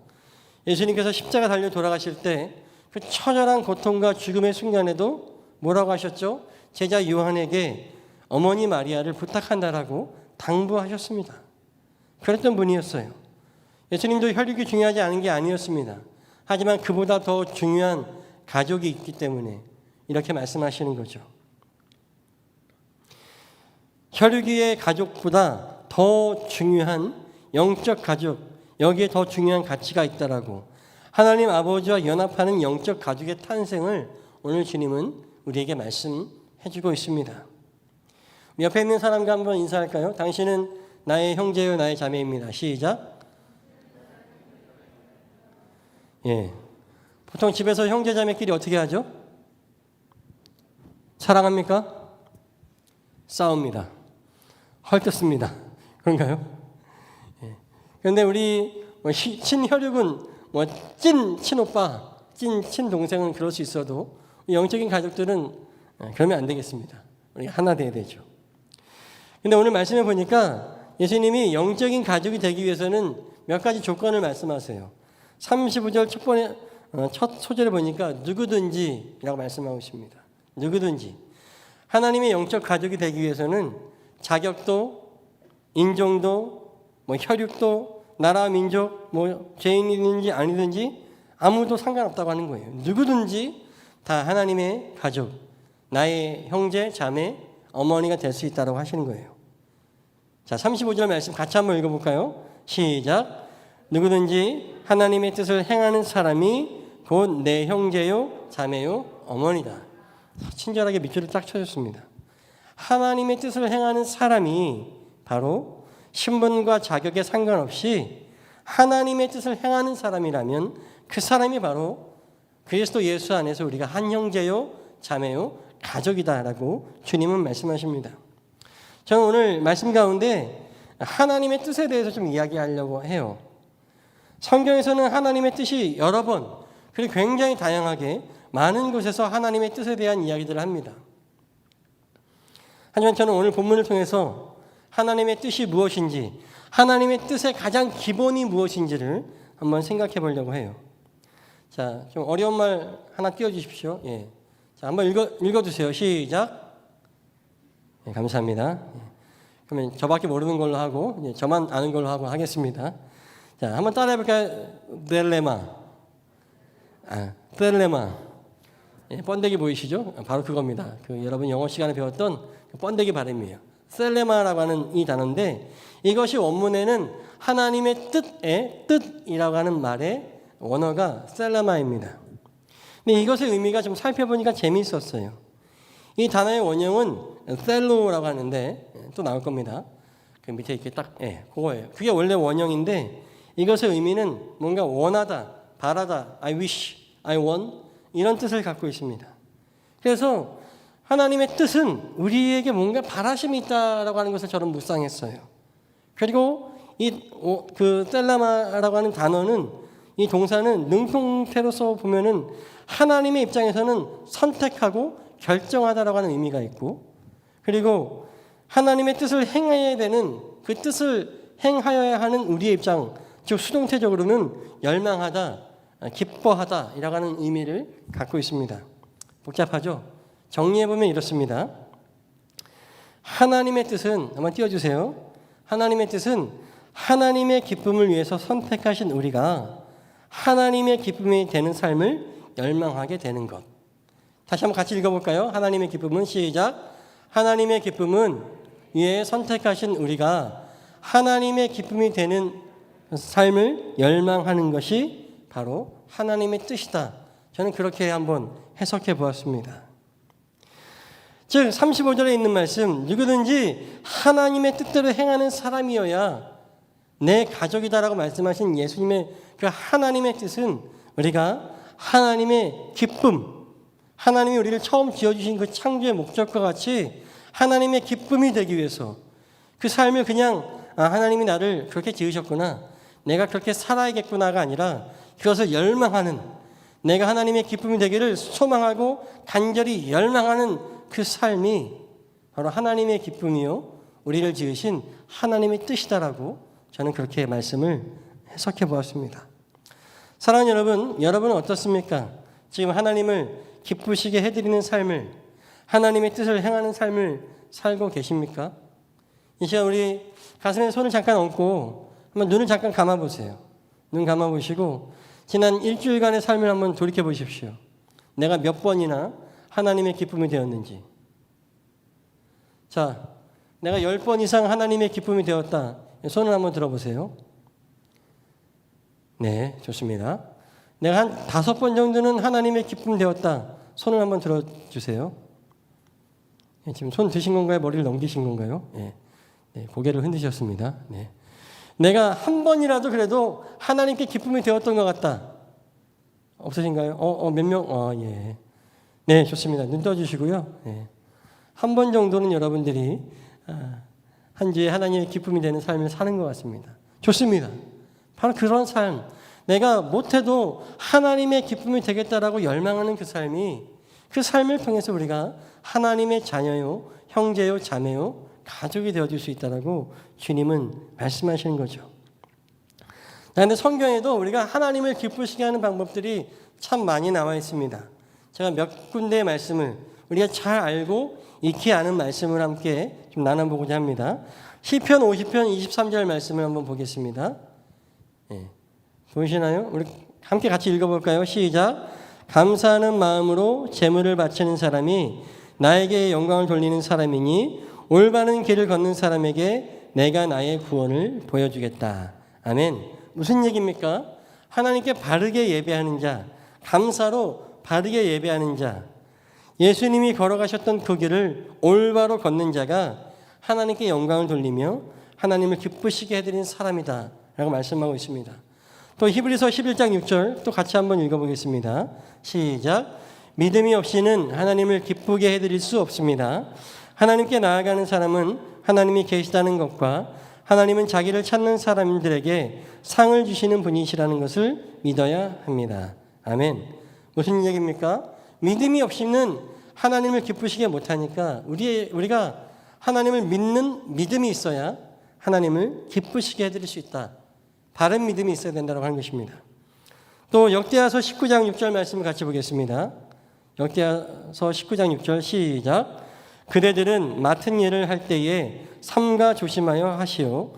예수님께서 십자가 달려 돌아가실 때 그 처절한 고통과 죽음의 순간에도 뭐라고 하셨죠? 제자 요한에게 어머니 마리아를 부탁한다라고 당부하셨습니다. 그랬던 분이었어요. 예수님도 혈육이 중요하지 않은 게 아니었습니다. 하지만 그보다 더 중요한 가족이 있기 때문에 이렇게 말씀하시는 거죠. 혈육의 가족보다 더 중요한 영적 가족, 여기에 더 중요한 가치가 있다라고 하나님 아버지와 연합하는 영적 가족의 탄생을 오늘 주님은 우리에게 말씀해주고 있습니다. 옆에 있는 사람과 한번 인사할까요? 당신은 나의 형제요 나의 자매입니다. 시작. 예. 보통 집에서 형제 자매끼리 어떻게 하죠? 사랑합니까? 싸웁니다. 헐뜯습니다. 그런가요? 예. 그런데 우리 친혈육은 찐 친오빠, 찐 친동생은 그럴 수 있어도 영적인 가족들은 그러면 안 되겠습니다. 우리가 하나 돼야 되죠. 근데 오늘 말씀해 보니까 예수님이 영적인 가족이 되기 위해서는 몇 가지 조건을 말씀하세요. 35절 첫 소절을 보니까 누구든지라고 말씀하고 있습니다. 누구든지. 하나님의 영적 가족이 되기 위해서는 자격도, 인종도, 혈육도, 나라, 민족, 죄인이든지 아니든지 아무도 상관없다고 하는 거예요. 누구든지 다 하나님의 가족, 나의 형제, 자매, 어머니가 될 수 있다고 하시는 거예요. 자, 35절 말씀 같이 한번 읽어볼까요? 시작. 누구든지 하나님의 뜻을 행하는 사람이 곧 내 형제요, 자매요, 어머니다. 친절하게 밑줄을 딱 쳐줬습니다. 하나님의 뜻을 행하는 사람이 바로 신분과 자격에 상관없이 하나님의 뜻을 행하는 사람이라면 그 사람이 바로 그리스도 예수 안에서 우리가 한 형제요, 자매요, 가족이다라고 주님은 말씀하십니다. 저는 오늘 말씀 가운데 하나님의 뜻에 대해서 좀 이야기하려고 해요. 성경에서는 하나님의 뜻이 여러 번 그리고 굉장히 다양하게 많은 곳에서 하나님의 뜻에 대한 이야기들을 합니다. 하지만 저는 오늘 본문을 통해서 하나님의 뜻이 무엇인지, 하나님의 뜻의 가장 기본이 무엇인지를 한번 생각해 보려고 해요. 자, 좀 어려운 말 하나 띄워주십시오. 예. 자, 한번 읽어주세요. 시작. 예, 감사합니다. 예. 그러면 저밖에 모르는 걸로 하고, 예, 저만 아는 걸로 하고 하겠습니다. 자, 한번 따라해볼까요? 델레마. 델레마. 예, 번데기 보이시죠? 바로 그겁니다. 여러분 영어 시간에 배웠던 번데기 발음이에요. 셀레마라고 하는 이 단어인데 이것이 원문에는 하나님의 뜻의 뜻이라고 하는 말의 원어가 셀레마입니다. 근데 이것의 의미가 좀 살펴보니까 재미있었어요. 이 단어의 원형은 셀로라고 하는데 또 나올 겁니다. 그 밑에 이렇게 딱 그거예요. 그게 원래 원형인데 이것의 의미는 뭔가 원하다, 바라다, I wish, I want 이런 뜻을 갖고 있습니다. 그래서 하나님의 뜻은 우리에게 뭔가 바라심이 있다라고 하는 것을 저는 묵상했어요. 그리고 그 셀라마라고 하는 단어는 이 동사는 능동태로서 보면은 하나님의 입장에서는 선택하고 결정하다라고 하는 의미가 있고 그리고 하나님의 뜻을 행해야 되는 그 뜻을 행하여야 하는 우리의 입장 즉 수동태적으로는 열망하다, 기뻐하다라고 하는 의미를 갖고 있습니다. 복잡하죠? 정리해보면 이렇습니다. 하나님의 뜻은 한번 띄워주세요. 하나님의 뜻은 하나님의 기쁨을 위해서 선택하신 우리가 하나님의 기쁨이 되는 삶을 열망하게 되는 것. 다시 한번 같이 읽어볼까요? 하나님의 기쁨은 시작. 하나님의 기쁨은 위에 선택하신 우리가 하나님의 기쁨이 되는 삶을 열망하는 것이 바로 하나님의 뜻이다. 저는 그렇게 한번 해석해 보았습니다. 즉 35절에 있는 말씀 누구든지 하나님의 뜻대로 행하는 사람이어야 내 가족이다라고 말씀하신 예수님의 그 하나님의 뜻은 우리가 하나님의 기쁨 하나님이 우리를 처음 지어주신 그 창조의 목적과 같이 하나님의 기쁨이 되기 위해서 그 삶을 그냥 하나님이 나를 그렇게 지으셨구나 내가 그렇게 살아야겠구나가 아니라 그것을 열망하는 내가 하나님의 기쁨이 되기를 소망하고 간절히 열망하는 그 삶이 바로 하나님의 기쁨이요 우리를 지으신 하나님의 뜻이다라고 저는 그렇게 말씀을 해석해 보았습니다. 사랑하는 여러분, 여러분은 어떻습니까? 지금 하나님을 기쁘시게 해드리는 삶을, 하나님의 뜻을 행하는 삶을 살고 계십니까? 이 시간 우리 가슴에 손을 잠깐 얹고 한번 눈을 잠깐 감아보세요. 눈 감아보시고 지난 일주일간의 삶을 한번 돌이켜 보십시오. 내가 몇 번이나 하나님의 기쁨이 되었는지. 자, 내가 10번 이상 하나님의 기쁨이 되었다. 손을 한번 들어보세요. 네, 좋습니다. 내가 한 5번 정도는 하나님의 기쁨 되었다. 손을 한번 들어주세요. 지금 손 드신 건가요? 머리를 넘기신 건가요? 네, 고개를 흔드셨습니다. 네. 내가 한 번이라도 그래도 하나님께 기쁨이 되었던 것 같다. 없으신가요? 몇 명? 예. 네, 좋습니다. 눈 떠주시고요. 네. 한 번 정도는 여러분들이 한 주에 하나님의 기쁨이 되는 삶을 사는 것 같습니다. 좋습니다. 바로 그런 삶. 내가 못해도 하나님의 기쁨이 되겠다라고 열망하는 그 삶이, 그 삶을 통해서 우리가 하나님의 자녀요, 형제요, 자매요, 가족이 되어줄 수 있다라고 주님은 말씀하시는 거죠. 그런데 성경에도 우리가 하나님을 기쁘시게 하는 방법들이 참 많이 나와 있습니다. 제가 몇 군데의 말씀을 우리가 잘 알고 익히 아는 말씀을 함께 좀 나눠보고자 합니다. 시편 50편 23절 말씀을 한번 보겠습니다. 네. 보이시나요? 우리 함께 같이 읽어볼까요? 시작. 감사하는 마음으로 제물을 바치는 사람이 나에게 영광을 돌리는 사람이니 올바른 길을 걷는 사람에게 내가 나의 구원을 보여주겠다. 아멘. 무슨 얘기입니까? 하나님께 바르게 예배하는 자, 감사로 바르게 예배하는 자, 예수님이 걸어가셨던 그 길을 올바로 걷는 자가 하나님께 영광을 돌리며 하나님을 기쁘시게 해드리는 사람이다 라고 말씀하고 있습니다. 또 히브리서 11장 6절 또 같이 한번 읽어보겠습니다. 시작. 믿음이 없이는 하나님을 기쁘게 해드릴 수 없습니다. 하나님께 나아가는 사람은 하나님이 계시다는 것과 하나님은 자기를 찾는 사람들에게 상을 주시는 분이시라는 것을 믿어야 합니다. 아멘. 무슨 얘기입니까? 믿음이 없이는 하나님을 기쁘시게 못하니까 우리가 하나님을 믿는 믿음이 있어야 하나님을 기쁘시게 해드릴 수 있다. 바른 믿음이 있어야 된다고 하는 것입니다. 또 역대하서 19장 6절 말씀을 같이 보겠습니다. 역대하서 19장 6절 시작. 그대들은 맡은 일을 할 때에 삼가 조심하여 하시오.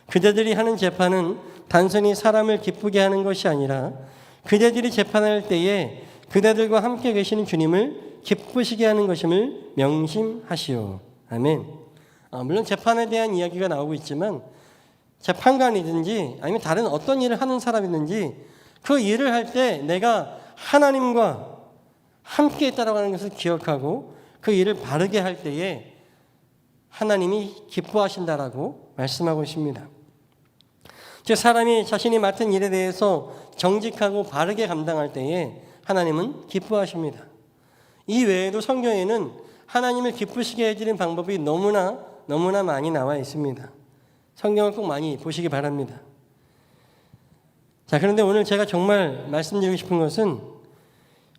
그대들이 하는 재판은 단순히 사람을 기쁘게 하는 것이 아니라 그대들이 재판할 때에 그대들과 함께 계시는 주님을 기쁘시게 하는 것임을 명심하시오. 아멘. 물론 재판에 대한 이야기가 나오고 있지만 재판관이든지 아니면 다른 어떤 일을 하는 사람이든지 그 일을 할 때 내가 하나님과 함께 있다라고 하는 것을 기억하고 그 일을 바르게 할 때에 하나님이 기뻐하신다라고 말씀하고 있습니다. 즉 사람이 자신이 맡은 일에 대해서 정직하고 바르게 감당할 때에 하나님은 기뻐하십니다. 이 외에도 성경에는 하나님을 기쁘시게 해주는 방법이 너무나 많이 나와 있습니다. 성경을 꼭 많이 보시기 바랍니다. 자, 그런데 오늘 제가 정말 말씀드리고 싶은 것은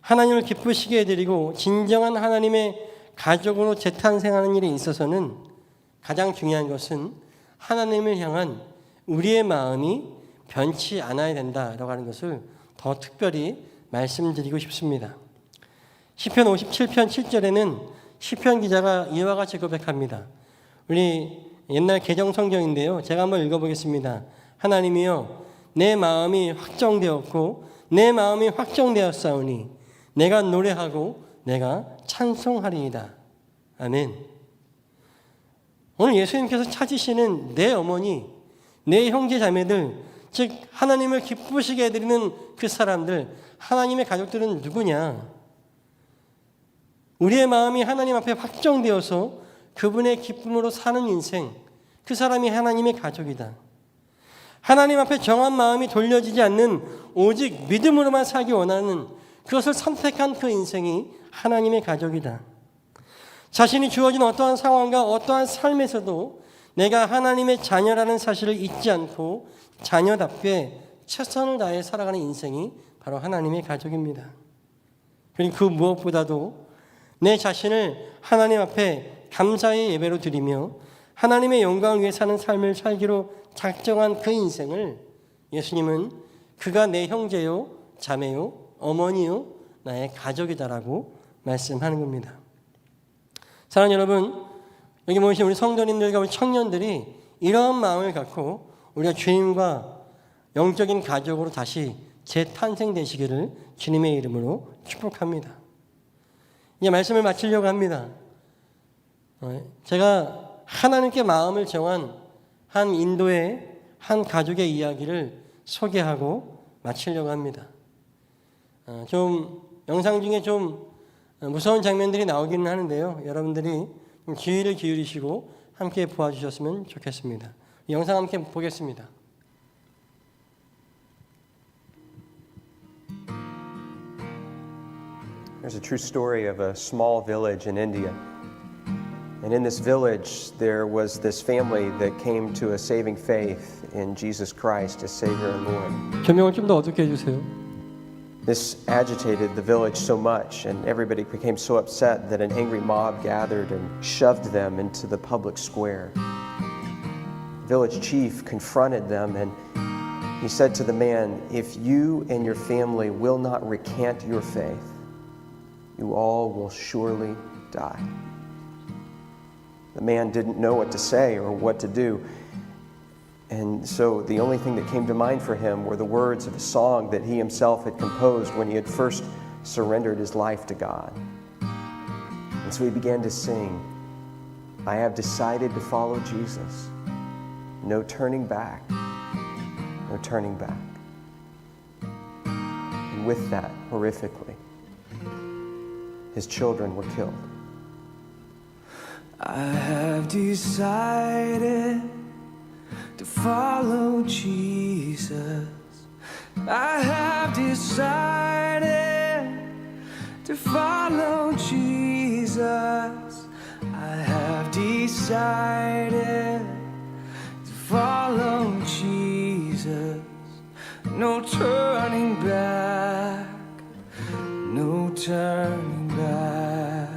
하나님을 기쁘시게 해드리고 진정한 하나님의 가족으로 재탄생하는 일에 있어서는 가장 중요한 것은 하나님을 향한 우리의 마음이 변치 않아야 된다라고 하는 것을 더 특별히 말씀드리고 싶습니다. 시편 57편 7절에는 시편 기자가 이와 같이 고백합니다. 우리 옛날 개정 성경인데요. 제가 한번 읽어보겠습니다. 하나님이여 내 마음이 확정되었고 내 마음이 확정되었사오니 내가 노래하고 내가 찬송하리이다. 아멘. 오늘 예수님께서 찾으시는 내 어머니, 내 형제 자매들, 즉 하나님을 기쁘시게 해드리는 그 사람들, 하나님의 가족들은 누구냐? 우리의 마음이 하나님 앞에 확정되어서 그분의 기쁨으로 사는 인생, 그 사람이 하나님의 가족이다. 하나님 앞에 정한 마음이 돌려지지 않는 오직 믿음으로만 살기 원하는 그것을 선택한 그 인생이 하나님의 가족이다. 자신이 주어진 어떠한 상황과 어떠한 삶에서도 내가 하나님의 자녀라는 사실을 잊지 않고 자녀답게 최선을 다해 살아가는 인생이 바로 하나님의 가족입니다. 그리고 그 무엇보다도 내 자신을 하나님 앞에 감사의 예배로 드리며 하나님의 영광을 위해 사는 삶을 살기로 작정한 그 인생을 예수님은 그가 내 형제요, 자매요, 어머니요, 나의 가족이다라고 말씀하는 겁니다. 사랑하는 여러분, 여기 모이신 우리 성도님들과 우리 청년들이 이러한 마음을 갖고 우리가 주님과 영적인 가족으로 다시 재탄생되시기를 주님의 이름으로 축복합니다. 이제 말씀을 마치려고 합니다. 제가 하나님께 마음을 정한 한 인도의 한 가족의 이야기를 소개하고 마치려고 합니다. 좀 영상 중에 좀 무서운 장면들이 나오기는 하는데요. 여러분들이 주의를 기울이시고 함께 보아주셨으면 좋겠습니다. 영상 함께 보겠습니다. There's a true story of a small village in India. And in this village, there was this family that came to a saving faith in Jesus Christ as Savior and Lord. 조명을 좀 더 어둡게 해주세요. This agitated the village so much, and everybody became so upset that an angry mob gathered and shoved them into the public square. The village chief confronted them, and he said to the man, "If you and your family will not recant your faith, you all will surely die." The man didn't know what to say or what to do. And so the only thing that came to mind for him were the words of a song that he himself had composed when he had first surrendered his life to God. And so he began to sing, "I have decided to follow Jesus. No turning back, no turning back." And with that, horrifically, his children were killed. I have decided to follow Jesus. I have decided to follow Jesus. I have decided to follow Jesus. No turning back, no turning back.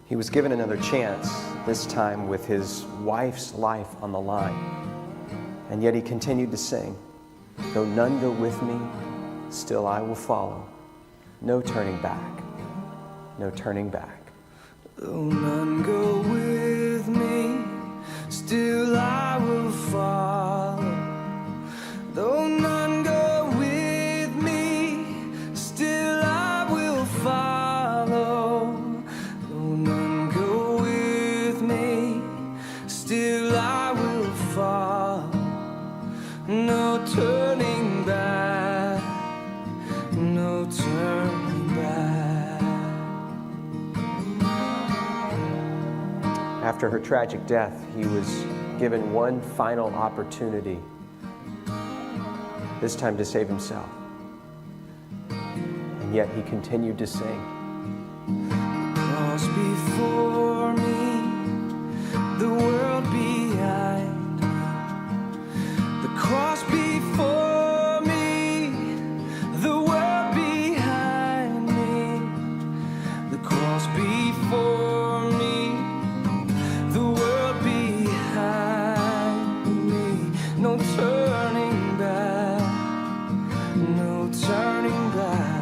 He was given another chance, this time with his wife's life on the line. And yet he continued to sing, "Though none go with me, still I will follow. No turning back, no turning back." Though none go with me, still I will follow. Though none go with me, still I will follow. Though none go with me, still I will follow. No turning back, no turning back. After her tragic death, he was given one final opportunity, this time to save himself. And yet he continued to sing. Cross before me, the world behind me. The cross before me, the world behind me. The cross before me, the world behind me. No turning back, no turning back.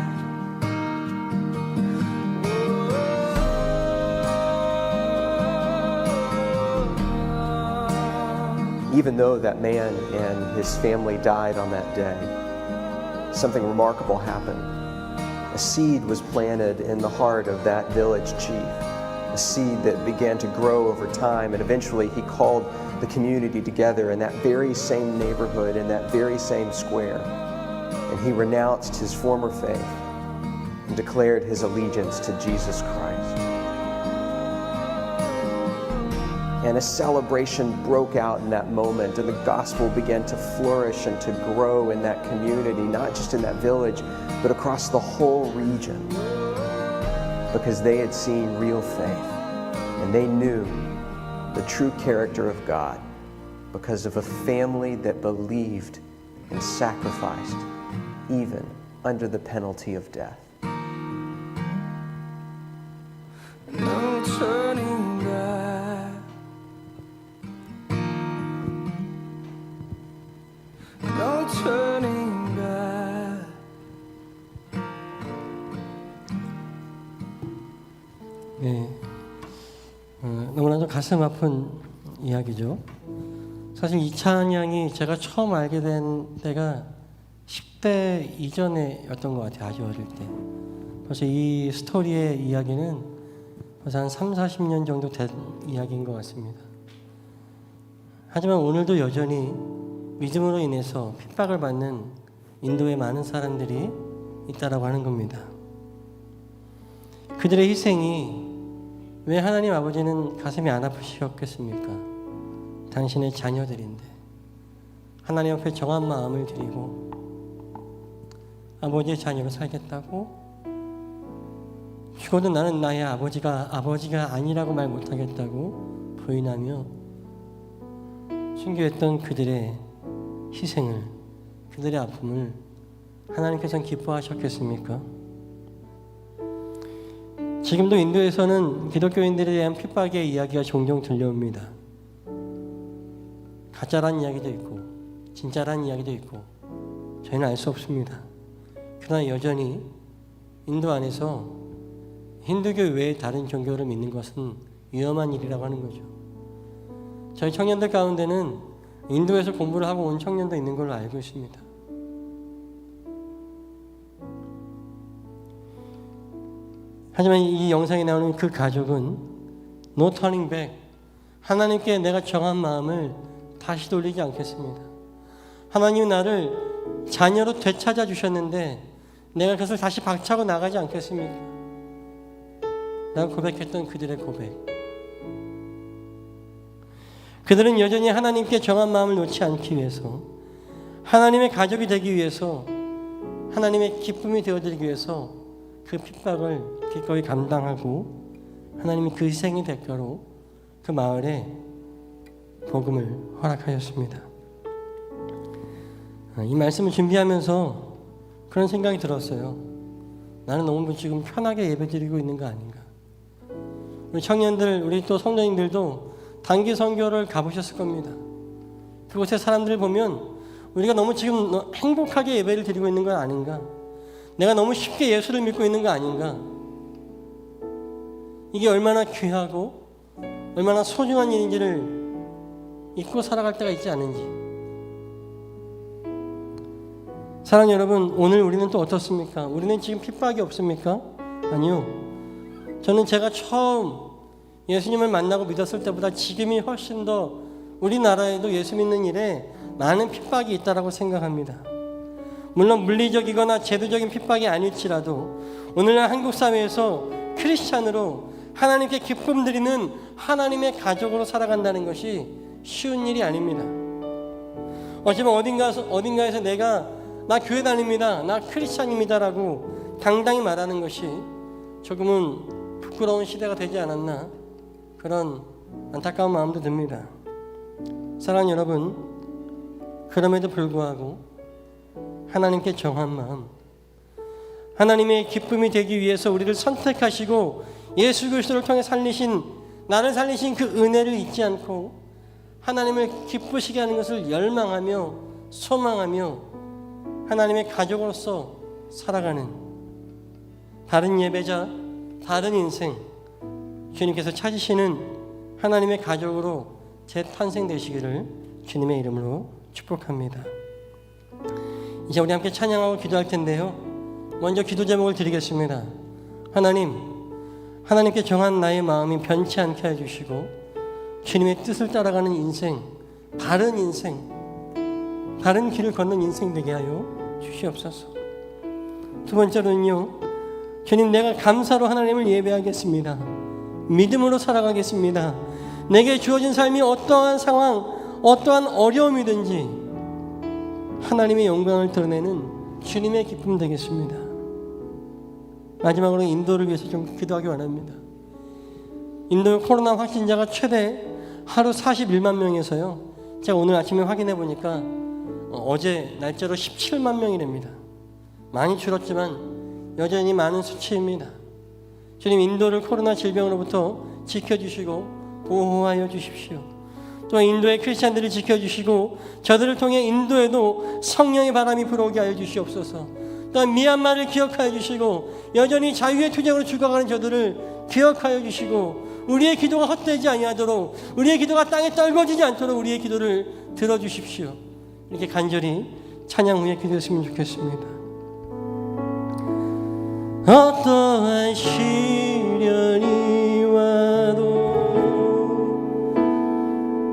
Even though that man and his family died on that day, something remarkable happened. A seed was planted in the heart of that village chief, a seed that began to grow over time, and eventually he called the community together in that very same neighborhood, in that very same square, and he renounced his former faith and declared his allegiance to Jesus Christ. And a celebration broke out in that moment, and the gospel began to flourish and to grow in that community, not just in that village, but across the whole region, because they had seen real faith, and they knew the true character of God because of a family that believed and sacrificed even under the penalty of death. No turning back. No turning back. 네, 너무나도 가슴 아픈 이야기죠. 사실 이 찬양이 제가 처음 알게 된 때가 10대 이전에였던 것 같아요. 아주 어릴 때. 벌써 이 스토리의 이야기는 벌써 한 3, 40년 정도 된 이야기인 것 같습니다. 하지만 오늘도 여전히 믿음으로 인해서 핍박을 받는 인도의 많은 사람들이 있다라고 하는 겁니다. 그들의 희생이 왜 하나님 아버지는 가슴이 안 아프시겠습니까? 당신의 자녀들인데 하나님 앞에 정한 마음을 드리고 아버지의 자녀로 살겠다고 죽어도 나는 나의 아버지가 아니라고 말 못하겠다고 부인하며 순교했던 그들의 희생을, 그들의 아픔을 하나님께서는 기뻐하셨겠습니까? 지금도 인도에서는 기독교인들에 대한 핍박의 이야기가 종종 들려옵니다. 가짜란 이야기도 있고 진짜란 이야기도 있고 저희는 알 수 없습니다. 그러나 여전히 인도 안에서 힌두교 외의 다른 종교를 믿는 것은 위험한 일이라고 하는 거죠. 저희 청년들 가운데는 인도에서 공부를 하고 온 청년도 있는 걸로 알고 있습니다. 하지만 이 영상에 나오는 그 가족은 No turning back, 하나님께 내가 정한 마음을 다시 돌리지 않겠습니다. 하나님은 나를 자녀로 되찾아 주셨는데 내가 그것을 다시 박차고 나가지 않겠습니까? 라고 고백했던 그들의 고백. 그들은 여전히 하나님께 정한 마음을 놓지 않기 위해서, 하나님의 가족이 되기 위해서, 하나님의 기쁨이 되어드리기 위해서 그 핍박을 기꺼이 감당하고 하나님이 그 희생의 대가로 그 마을에 복음을 허락하셨습니다. 이 말씀을 준비하면서 그런 생각이 들었어요. 나는 너무 지금 편하게 예배드리고 있는 거 아닌가. 우리 청년들, 우리 또 성도님들도 단기 선교를 가보셨을 겁니다. 그곳의 사람들을 보면 우리가 너무 지금 행복하게 예배를 드리고 있는 건 아닌가. 내가 너무 쉽게 예수를 믿고 있는 거 아닌가. 이게 얼마나 귀하고 얼마나 소중한 일인지를 잊고 살아갈 때가 있지 않은지. 사랑하는 여러분, 오늘 우리는 또 어떻습니까? 우리는 지금 핍박이 없습니까? 아니요. 저는 제가 처음 예수님을 만나고 믿었을 때보다 지금이 훨씬 더 우리나라에도 예수 믿는 일에 많은 핍박이 있다고 생각합니다. 물론 물리적이거나 제도적인 핍박이 아닐지라도 오늘날 한국 사회에서 크리스찬으로 하나님께 기쁨 드리는 하나님의 가족으로 살아간다는 것이 쉬운 일이 아닙니다. 어쩌면 어딘가에서 나 교회 다닙니다, 나 크리스찬입니다라고 당당히 말하는 것이 조금은 부끄러운 시대가 되지 않았나, 그런 안타까운 마음도 듭니다. 사랑하는 여러분, 그럼에도 불구하고 하나님께 정한 마음, 하나님의 기쁨이 되기 위해서 우리를 선택하시고 예수 그리스도를 통해 나를 살리신 그 은혜를 잊지 않고 하나님을 기쁘시게 하는 것을 열망하며 소망하며 하나님의 가족으로서 살아가는 다른 예배자, 다른 인생, 주님께서 찾으시는 하나님의 가족으로 재탄생되시기를 주님의 이름으로 축복합니다. 이제 우리 함께 찬양하고 기도할 텐데요. 먼저 기도 제목을 드리겠습니다. 하나님께 정한 나의 마음이 변치 않게 해주시고 주님의 뜻을 따라가는 인생, 바른 인생, 바른 길을 걷는 인생 되게 하여 주시옵소서. 두 번째로는요, 주님, 내가 감사로 하나님을 예배하겠습니다. 믿음으로 살아가겠습니다. 내게 주어진 삶이 어떠한 상황, 어떠한 어려움이든지 하나님의 영광을 드러내는 주님의 기쁨 되겠습니다. 마지막으로 인도를 위해서 좀 기도하기 원합니다. 인도 코로나 확진자가 최대 하루 41만 명에서요, 제가 오늘 아침에 확인해 보니까 어제 날짜로 17만 명이랍니다. 많이 줄었지만 여전히 많은 수치입니다. 주님, 인도를 코로나 질병으로부터 지켜주시고 보호하여 주십시오. 또 인도의 크리스찬들을 지켜주시고 저들을 통해 인도에도 성령의 바람이 불어오게 하여 주시옵소서. 또한 미얀마를 기억하여 주시고 여전히 자유의 투쟁으로 죽어가는 저들을 기억하여 주시고 우리의 기도가 헛되지 아니하도록, 우리의 기도가 땅에 떨궈지지 않도록 우리의 기도를 들어주십시오. 이렇게 간절히 찬양 후에 기도했으면 좋겠습니다. 어떠한 시련이 와도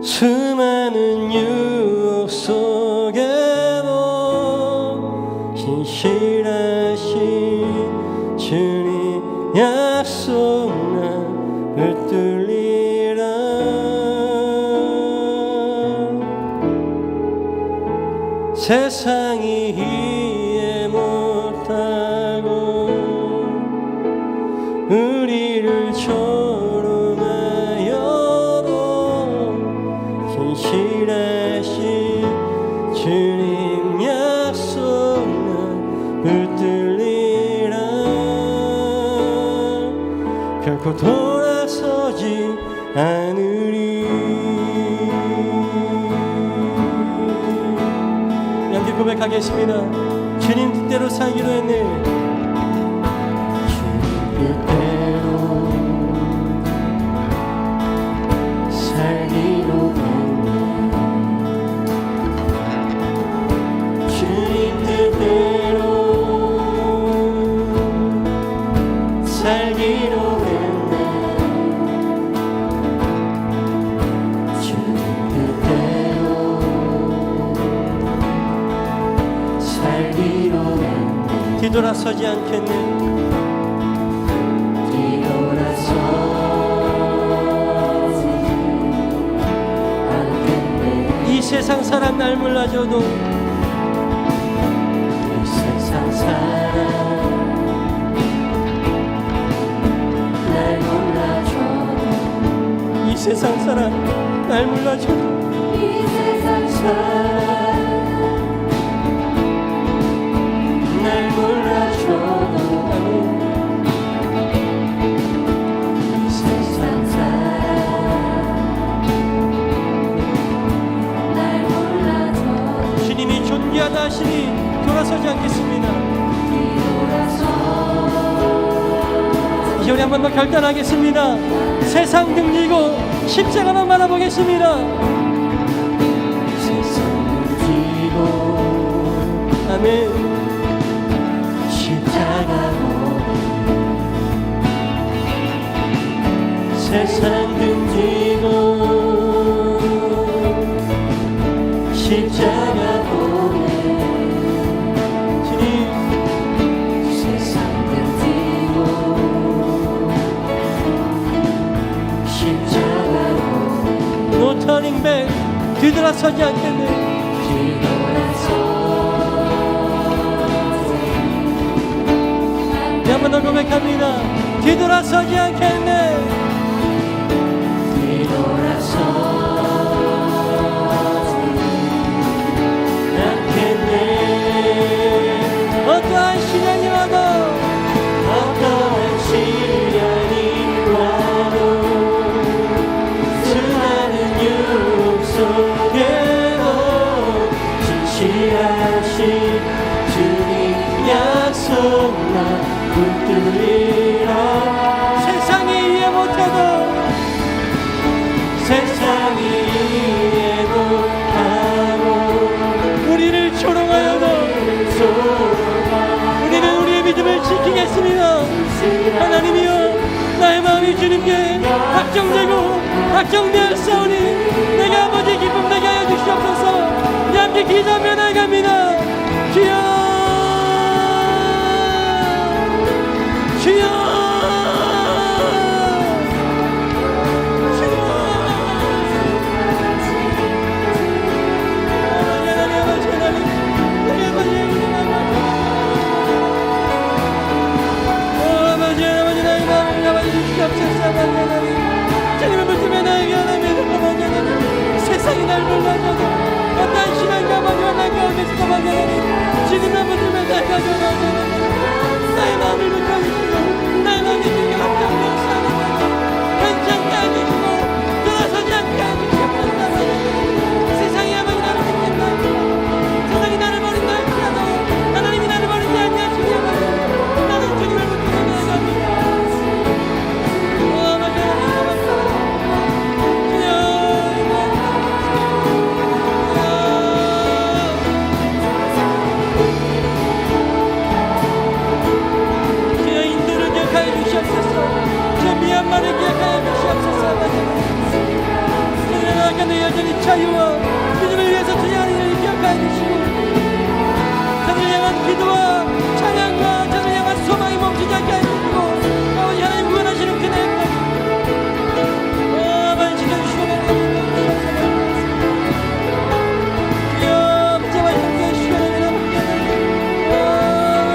수많은 유혹 속에도 신실하신 주님 약속 난 붙들리라. 세상이 이해 못하고 우리를 조롱하여도 신실하신 주님 약속 난 붙들리라. 결코 돌아서지 않으리. 함께 고백하겠습니다. 주님 뜻대로 살기로 했네. 주님 뜻대로 살기로 했네. 주님 뜻대로 살기로 했네. 주님 뜻대로 살기로 했네. 뒤돌아서지 않겠네. 이 세상 사람 날 몰라줘도, 이 세상 사람 날 몰라줘도, 이 세상 사람 날 몰라줘도, 이 세상 사람 날 몰라줘도, 이 세상 주님이 존귀하다 하시니 돌아서지 않겠습니다. 이제 우리 한 번 더 결단하겠습니다. 세상 등지고 십자가만 바라보겠습니다. 세상 등지고, 아멘. 십자가 세상 등지고 십자가 보내. 주님, 세상 등지고 십자가 보내. No turning back. 뒤돌아서지 않겠네. 한 번 더 고백합니다. 뒤돌아서지 않겠네. 어떠한 시련이 와도, 어떠한 시련이 와도 수많은 유혹 속에도 진실하신 주님 약속 난 붙들리라. 세상이 이해 못해도, 세상이 이해 못하고 우리를 조롱하여도 우리는 우리의 믿음을 지키겠습니다. 하나님이여, 나의 마음이 주님께 확정되고 확정되었사오니 내가 아버지 기쁨 되게 하여 주시옵소서. 우리 함께 기도하며 나아갑니다. 주여, 주여, 주님을 붙들며 나에게 하나님의 세상이 날 몰라줘도 어떠한 시련과 만족한 날 가운데 있어 주여 주님 아버지만 내가 나의 마음을 붙여주시고 나의 마음이 주님께 합당한 괜찮게 해주시고 돌아서지 않게 해주시옵소서. 세상이 아버지 나를 믿겠다 세상이 나를 버린다 할지라도 하나님이 나를 버리지 아니하시니 나는 주님을 붙들고 나아갑니다. 주여 인도를 기억하여 주시옵소서. 주여 미얀마를 기억하여 주시옵소서. 주님의 나아가는 여전히 자유와 주님을 위해서 투쟁하는 일을 기억하여 주시고 저를 향한 기도와 찬양과 저를 향한 소망이 멈추지 않게 하여 주시고 아버지 하나님 구원하시는 그날 아버지 지켜주시고 주여 제발 함께해 주시고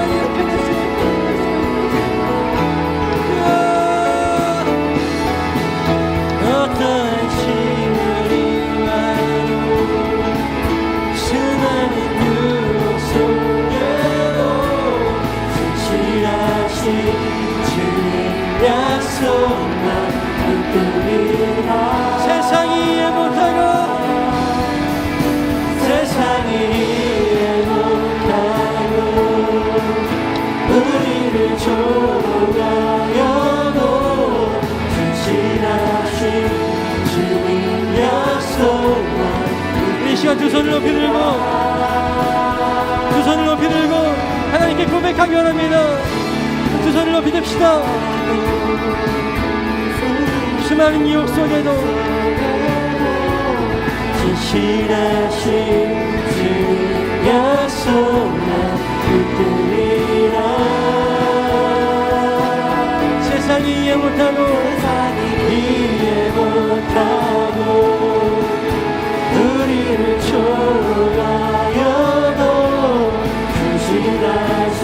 이렇게 됐습니다. 어떠한 시련이 와도 수많은 유혹 속에도 진실하신 주님 약속만 붙들리라. 세상이 이해 못하고 세상이 이해 못하고 우리를 조롱하여도 진실하신 주님 약속만. 이 시간 두 손을 높이 들고 두 손을 높이 들고 하나님께 고백하기 원합니다. 두 손을 높이 듭시다. 수많은 유혹 속에도 진실하신 주님 약속만 붙들리라. 세상이 이해 못하고 우리를 조롱하여도 진실하신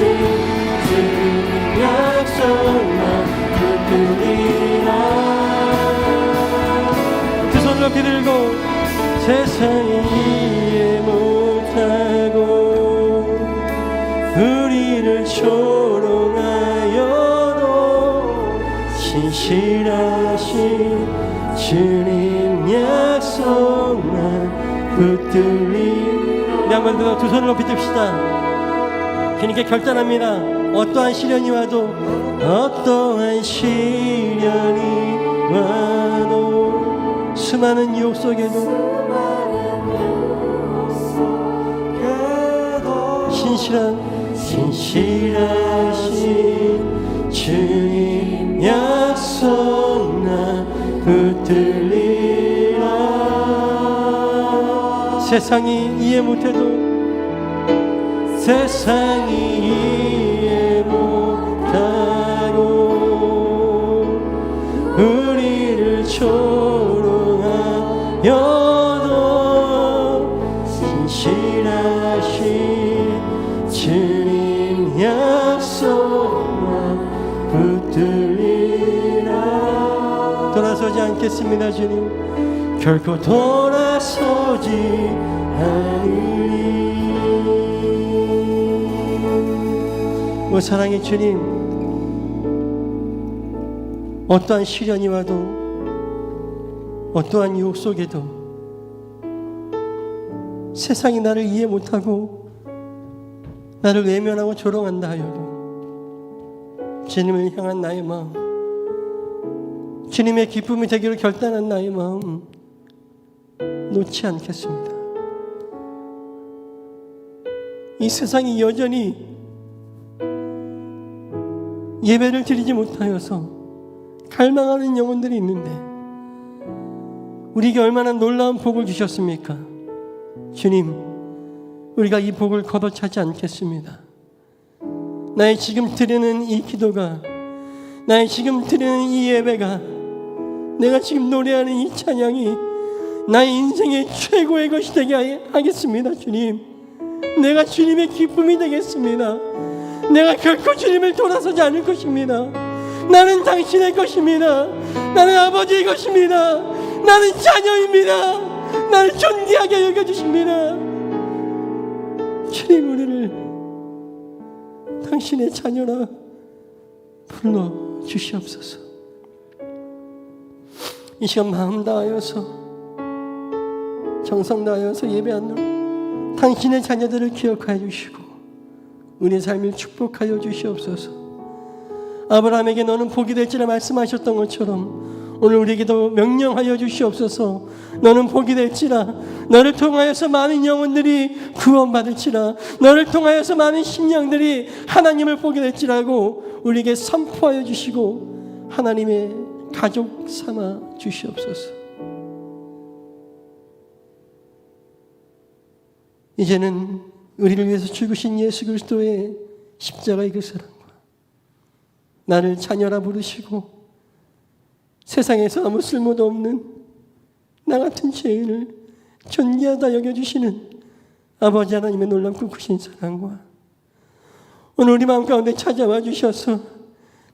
주님 약속만 붙들리라. 두 손을 높이 들고 세상이 이해 못하고 우리를 조롱하여도 진실하신 주님 약속만 붙들리. 네, 한번 더 두 손을 높이 듭시다. 그러니까 결단합니다. 어떠한 시련이 와도 어떠한 시련이 와도 수많은 유혹 속에도 신실하신 주님 약속나 붙들리라. 세상이 이해 못해도 세상이 이해 못하고 우리를 조롱하여도 진실하신 주님 약속만 붙들리라. 돌아서지 않겠습니다. 주님 결코 돌아서지 않으리. 오 사랑의 주님, 어떠한 시련이 와도 어떠한 유혹 속에도 세상이 나를 이해 못하고 나를 외면하고 조롱한다 하여도 주님을 향한 나의 마음, 주님의 기쁨이 되기를 결단한 나의 마음 놓지 않겠습니다. 이 세상이 여전히 예배를 드리지 못하여서 갈망하는 영혼들이 있는데 우리에게 얼마나 놀라운 복을 주셨습니까? 주님, 우리가 이 복을 걷어차지 않겠습니다. 나의 지금 드리는 이 기도가, 나의 지금 드리는 이 예배가, 내가 지금 노래하는 이 찬양이 나의 인생의 최고의 것이 되게 하겠습니다. 주님, 내가 주님의 기쁨이 되겠습니다. 내가 결코 주님을 돌아서지 않을 것입니다. 나는 당신의 것입니다. 나는 아버지의 것입니다. 나는 자녀입니다. 나를 존귀하게 여겨주십니다. 주님, 우리를 당신의 자녀라 불러 주시옵소서. 이 시간 마음 다하여서 정성 다하여서 예배하는 당신의 자녀들을 기억하여 주시고 은혜 삶을 축복하여 주시옵소서. 아브라함에게 너는 복이 될지라 말씀하셨던 것처럼 오늘 우리에게도 명령하여 주시옵소서. 너는 복이 될지라, 너를 통하여서 많은 영혼들이 구원받을지라, 너를 통하여서 많은 심령들이 하나님을 보게 될지라고 우리에게 선포하여 주시고 하나님의 가족 삼아 주시옵소서. 이제는 우리를 위해서 죽으신 예수 그리스도의 십자가의 그 사랑과 나를 자녀라 부르시고 세상에서 아무 쓸모도 없는 나 같은 죄인을 존귀하다 여겨주시는 아버지 하나님의 놀랍고 크신 사랑과 오늘 우리 마음 가운데 찾아와 주셔서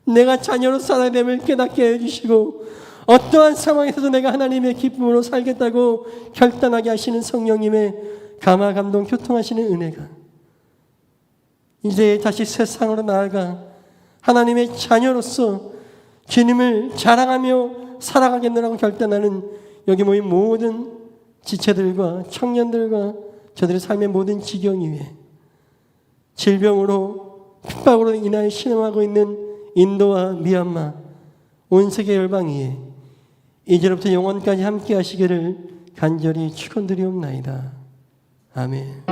내가 자녀로 살아야 됨을 깨닫게 해주시고 어떠한 상황에서도 내가 하나님의 기쁨으로 살겠다고 결단하게 하시는 성령님의 감화 감동 교통하시는 은혜가 이제 다시 세상으로 나아가 하나님의 자녀로서 주님을 자랑하며 살아가겠노라고 결단하는 여기 모인 모든 지체들과 청년들과 저들의 삶의 모든 지경 위에 질병으로 핍박으로 인하여 신음하고 있는 인도와 미얀마 온 세계 열방 위에 이제로부터 영원까지 함께 하시기를 간절히 축원드리옵나이다. 아멘.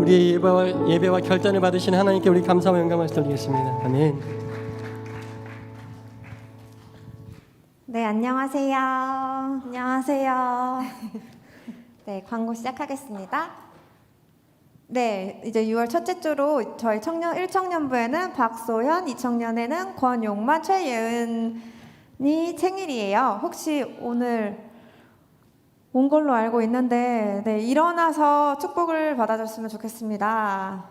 우리의 예배와 결단을 받으신 하나님께 우리 감사와 영광을 돌리겠습니다. 아멘. 네, 안녕하세요. 안녕하세요. 네, 광고 시작하겠습니다. 네, 이제 6월 첫째 주로 저희 1청년부에는 박소현, 2청년에는 권용만, 최예은이 생일이에요. 혹시 오늘 온 걸로 알고 있는데 네, 일어나서 축복을 받아줬으면 좋겠습니다.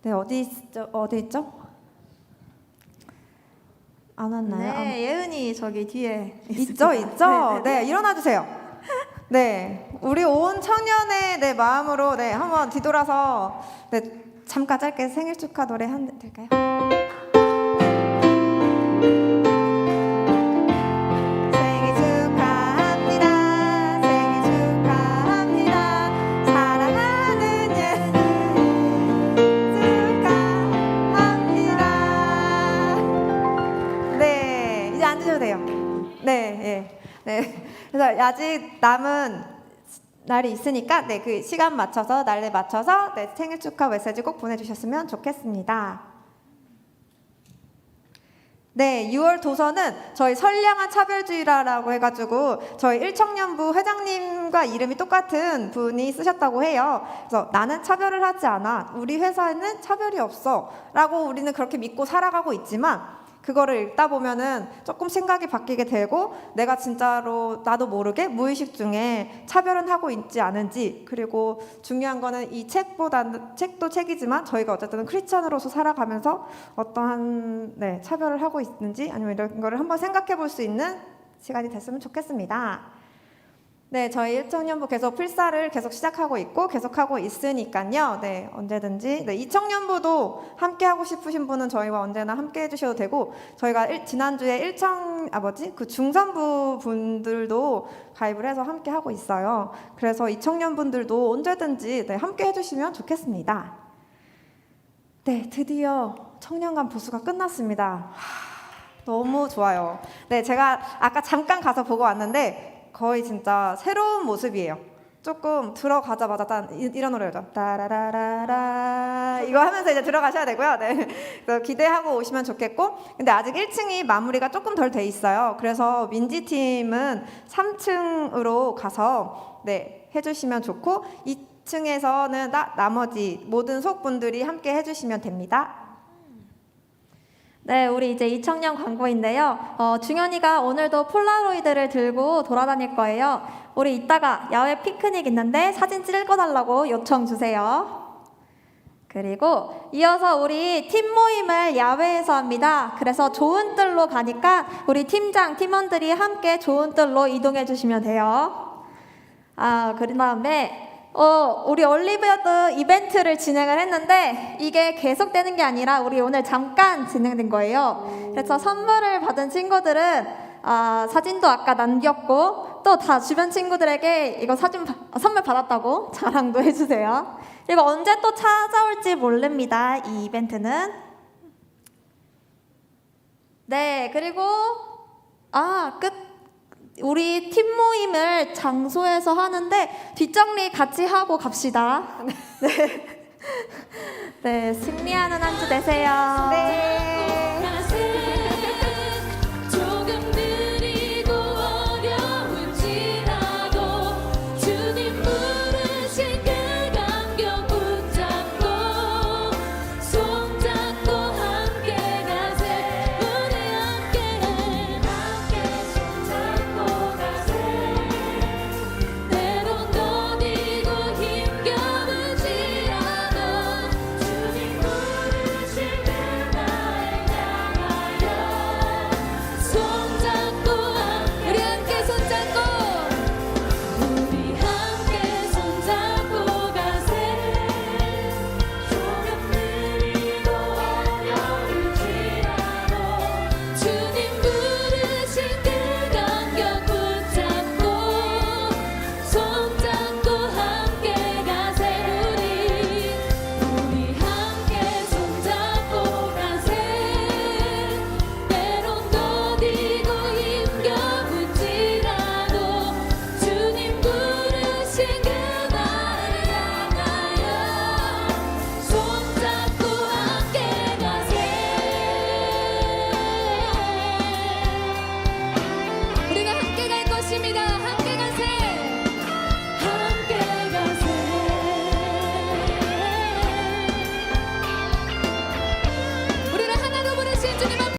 네, 어디 있죠? 안 왔나요? 네, 예은이 저기 뒤에 있죠. 네, 일어나 주세요. 네, 우리 온 청년의 네, 마음으로 네, 한번 뒤돌아서 네, 잠깐 짧게 생일 축하 노래 한 될까요? 생일 축하합니다. 생일 축하합니다. 사랑하는 예은 축하합니다. 네, 이제 앉으셔도 돼요. 네, 네. 그래서 아직 남은 날이 있으니까 네, 그 시간 맞춰서 날에 맞춰서 네, 생일 축하 메시지 꼭 보내주셨으면 좋겠습니다. 네, 6월 도서는 저희 선량한 차별주의라고 해가지고 저희 1청년부 회장님과 이름이 똑같은 분이 쓰셨다고 해요. 그래서 나는 차별을 하지 않아. 우리 회사에는 차별이 없어. 라고 우리는 그렇게 믿고 살아가고 있지만 그거를 읽다 보면은 조금 생각이 바뀌게 되고 내가 진짜로 나도 모르게 무의식 중에 차별은 하고 있지 않은지, 그리고 중요한 거는 이 책도 책이지만 저희가 어쨌든 크리스찬으로서 살아가면서 어떠한 네, 차별을 하고 있는지 아니면 이런 거를 한번 생각해 볼 수 있는 시간이 됐으면 좋겠습니다. 네, 저희 1청년부 계속 필사를 계속 시작하고 있고 계속하고 있으니까요. 네, 언제든지 네, 2청년부도 함께 하고 싶으신 분은 저희와 언제나 함께 해주셔도 되고, 저희가 지난주에 그 중산부 분들도 가입을 해서 함께 하고 있어요. 그래서 2청년분들도 언제든지 네, 함께 해주시면 좋겠습니다. 네, 드디어 청년관 보수가 끝났습니다. 너무 좋아요. 네, 제가 아까 잠깐 가서 보고 왔는데 거의 진짜 새로운 모습이에요. 조금 들어가자마자 이런 노래죠. 따라라라라 이거 하면서 이제 들어가셔야 되고요. 네. 그래서 기대하고 오시면 좋겠고, 근데 아직 1층이 마무리가 조금 덜 돼 있어요. 그래서 민지 팀은 3층으로 가서 네 해주시면 좋고, 2층에서는 나머지 모든 속분들이 함께 해주시면 됩니다. 네, 우리 이제 2청년 광고인데요. 중현이가 오늘도 폴라로이드를 들고 돌아다닐 거예요. 우리 이따가 야외 피크닉 있는데 사진 찍어달라고 요청 주세요. 그리고 이어서 우리 팀 모임을 야외에서 합니다. 그래서 좋은 뜰로 가니까 우리 팀장, 팀원들이 함께 좋은 뜰로 이동해 주시면 돼요. 그 다음에 우리 얼리버드 이벤트를 진행을 했는데 이게 계속되는 게 아니라 우리 오늘 잠깐 진행된 거예요. 그래서 선물을 받은 친구들은 사진도 아까 남겼고 또 다 주변 친구들에게 이거 선물 받았다고 자랑도 해주세요. 그리고 언제 또 찾아올지 모릅니다. 이 이벤트는. 네, 그리고 끝. 우리 팀 모임을 장소에서 하는데 뒷정리 같이 하고 갑시다. 네, 승리하는 한 주 되세요. 네.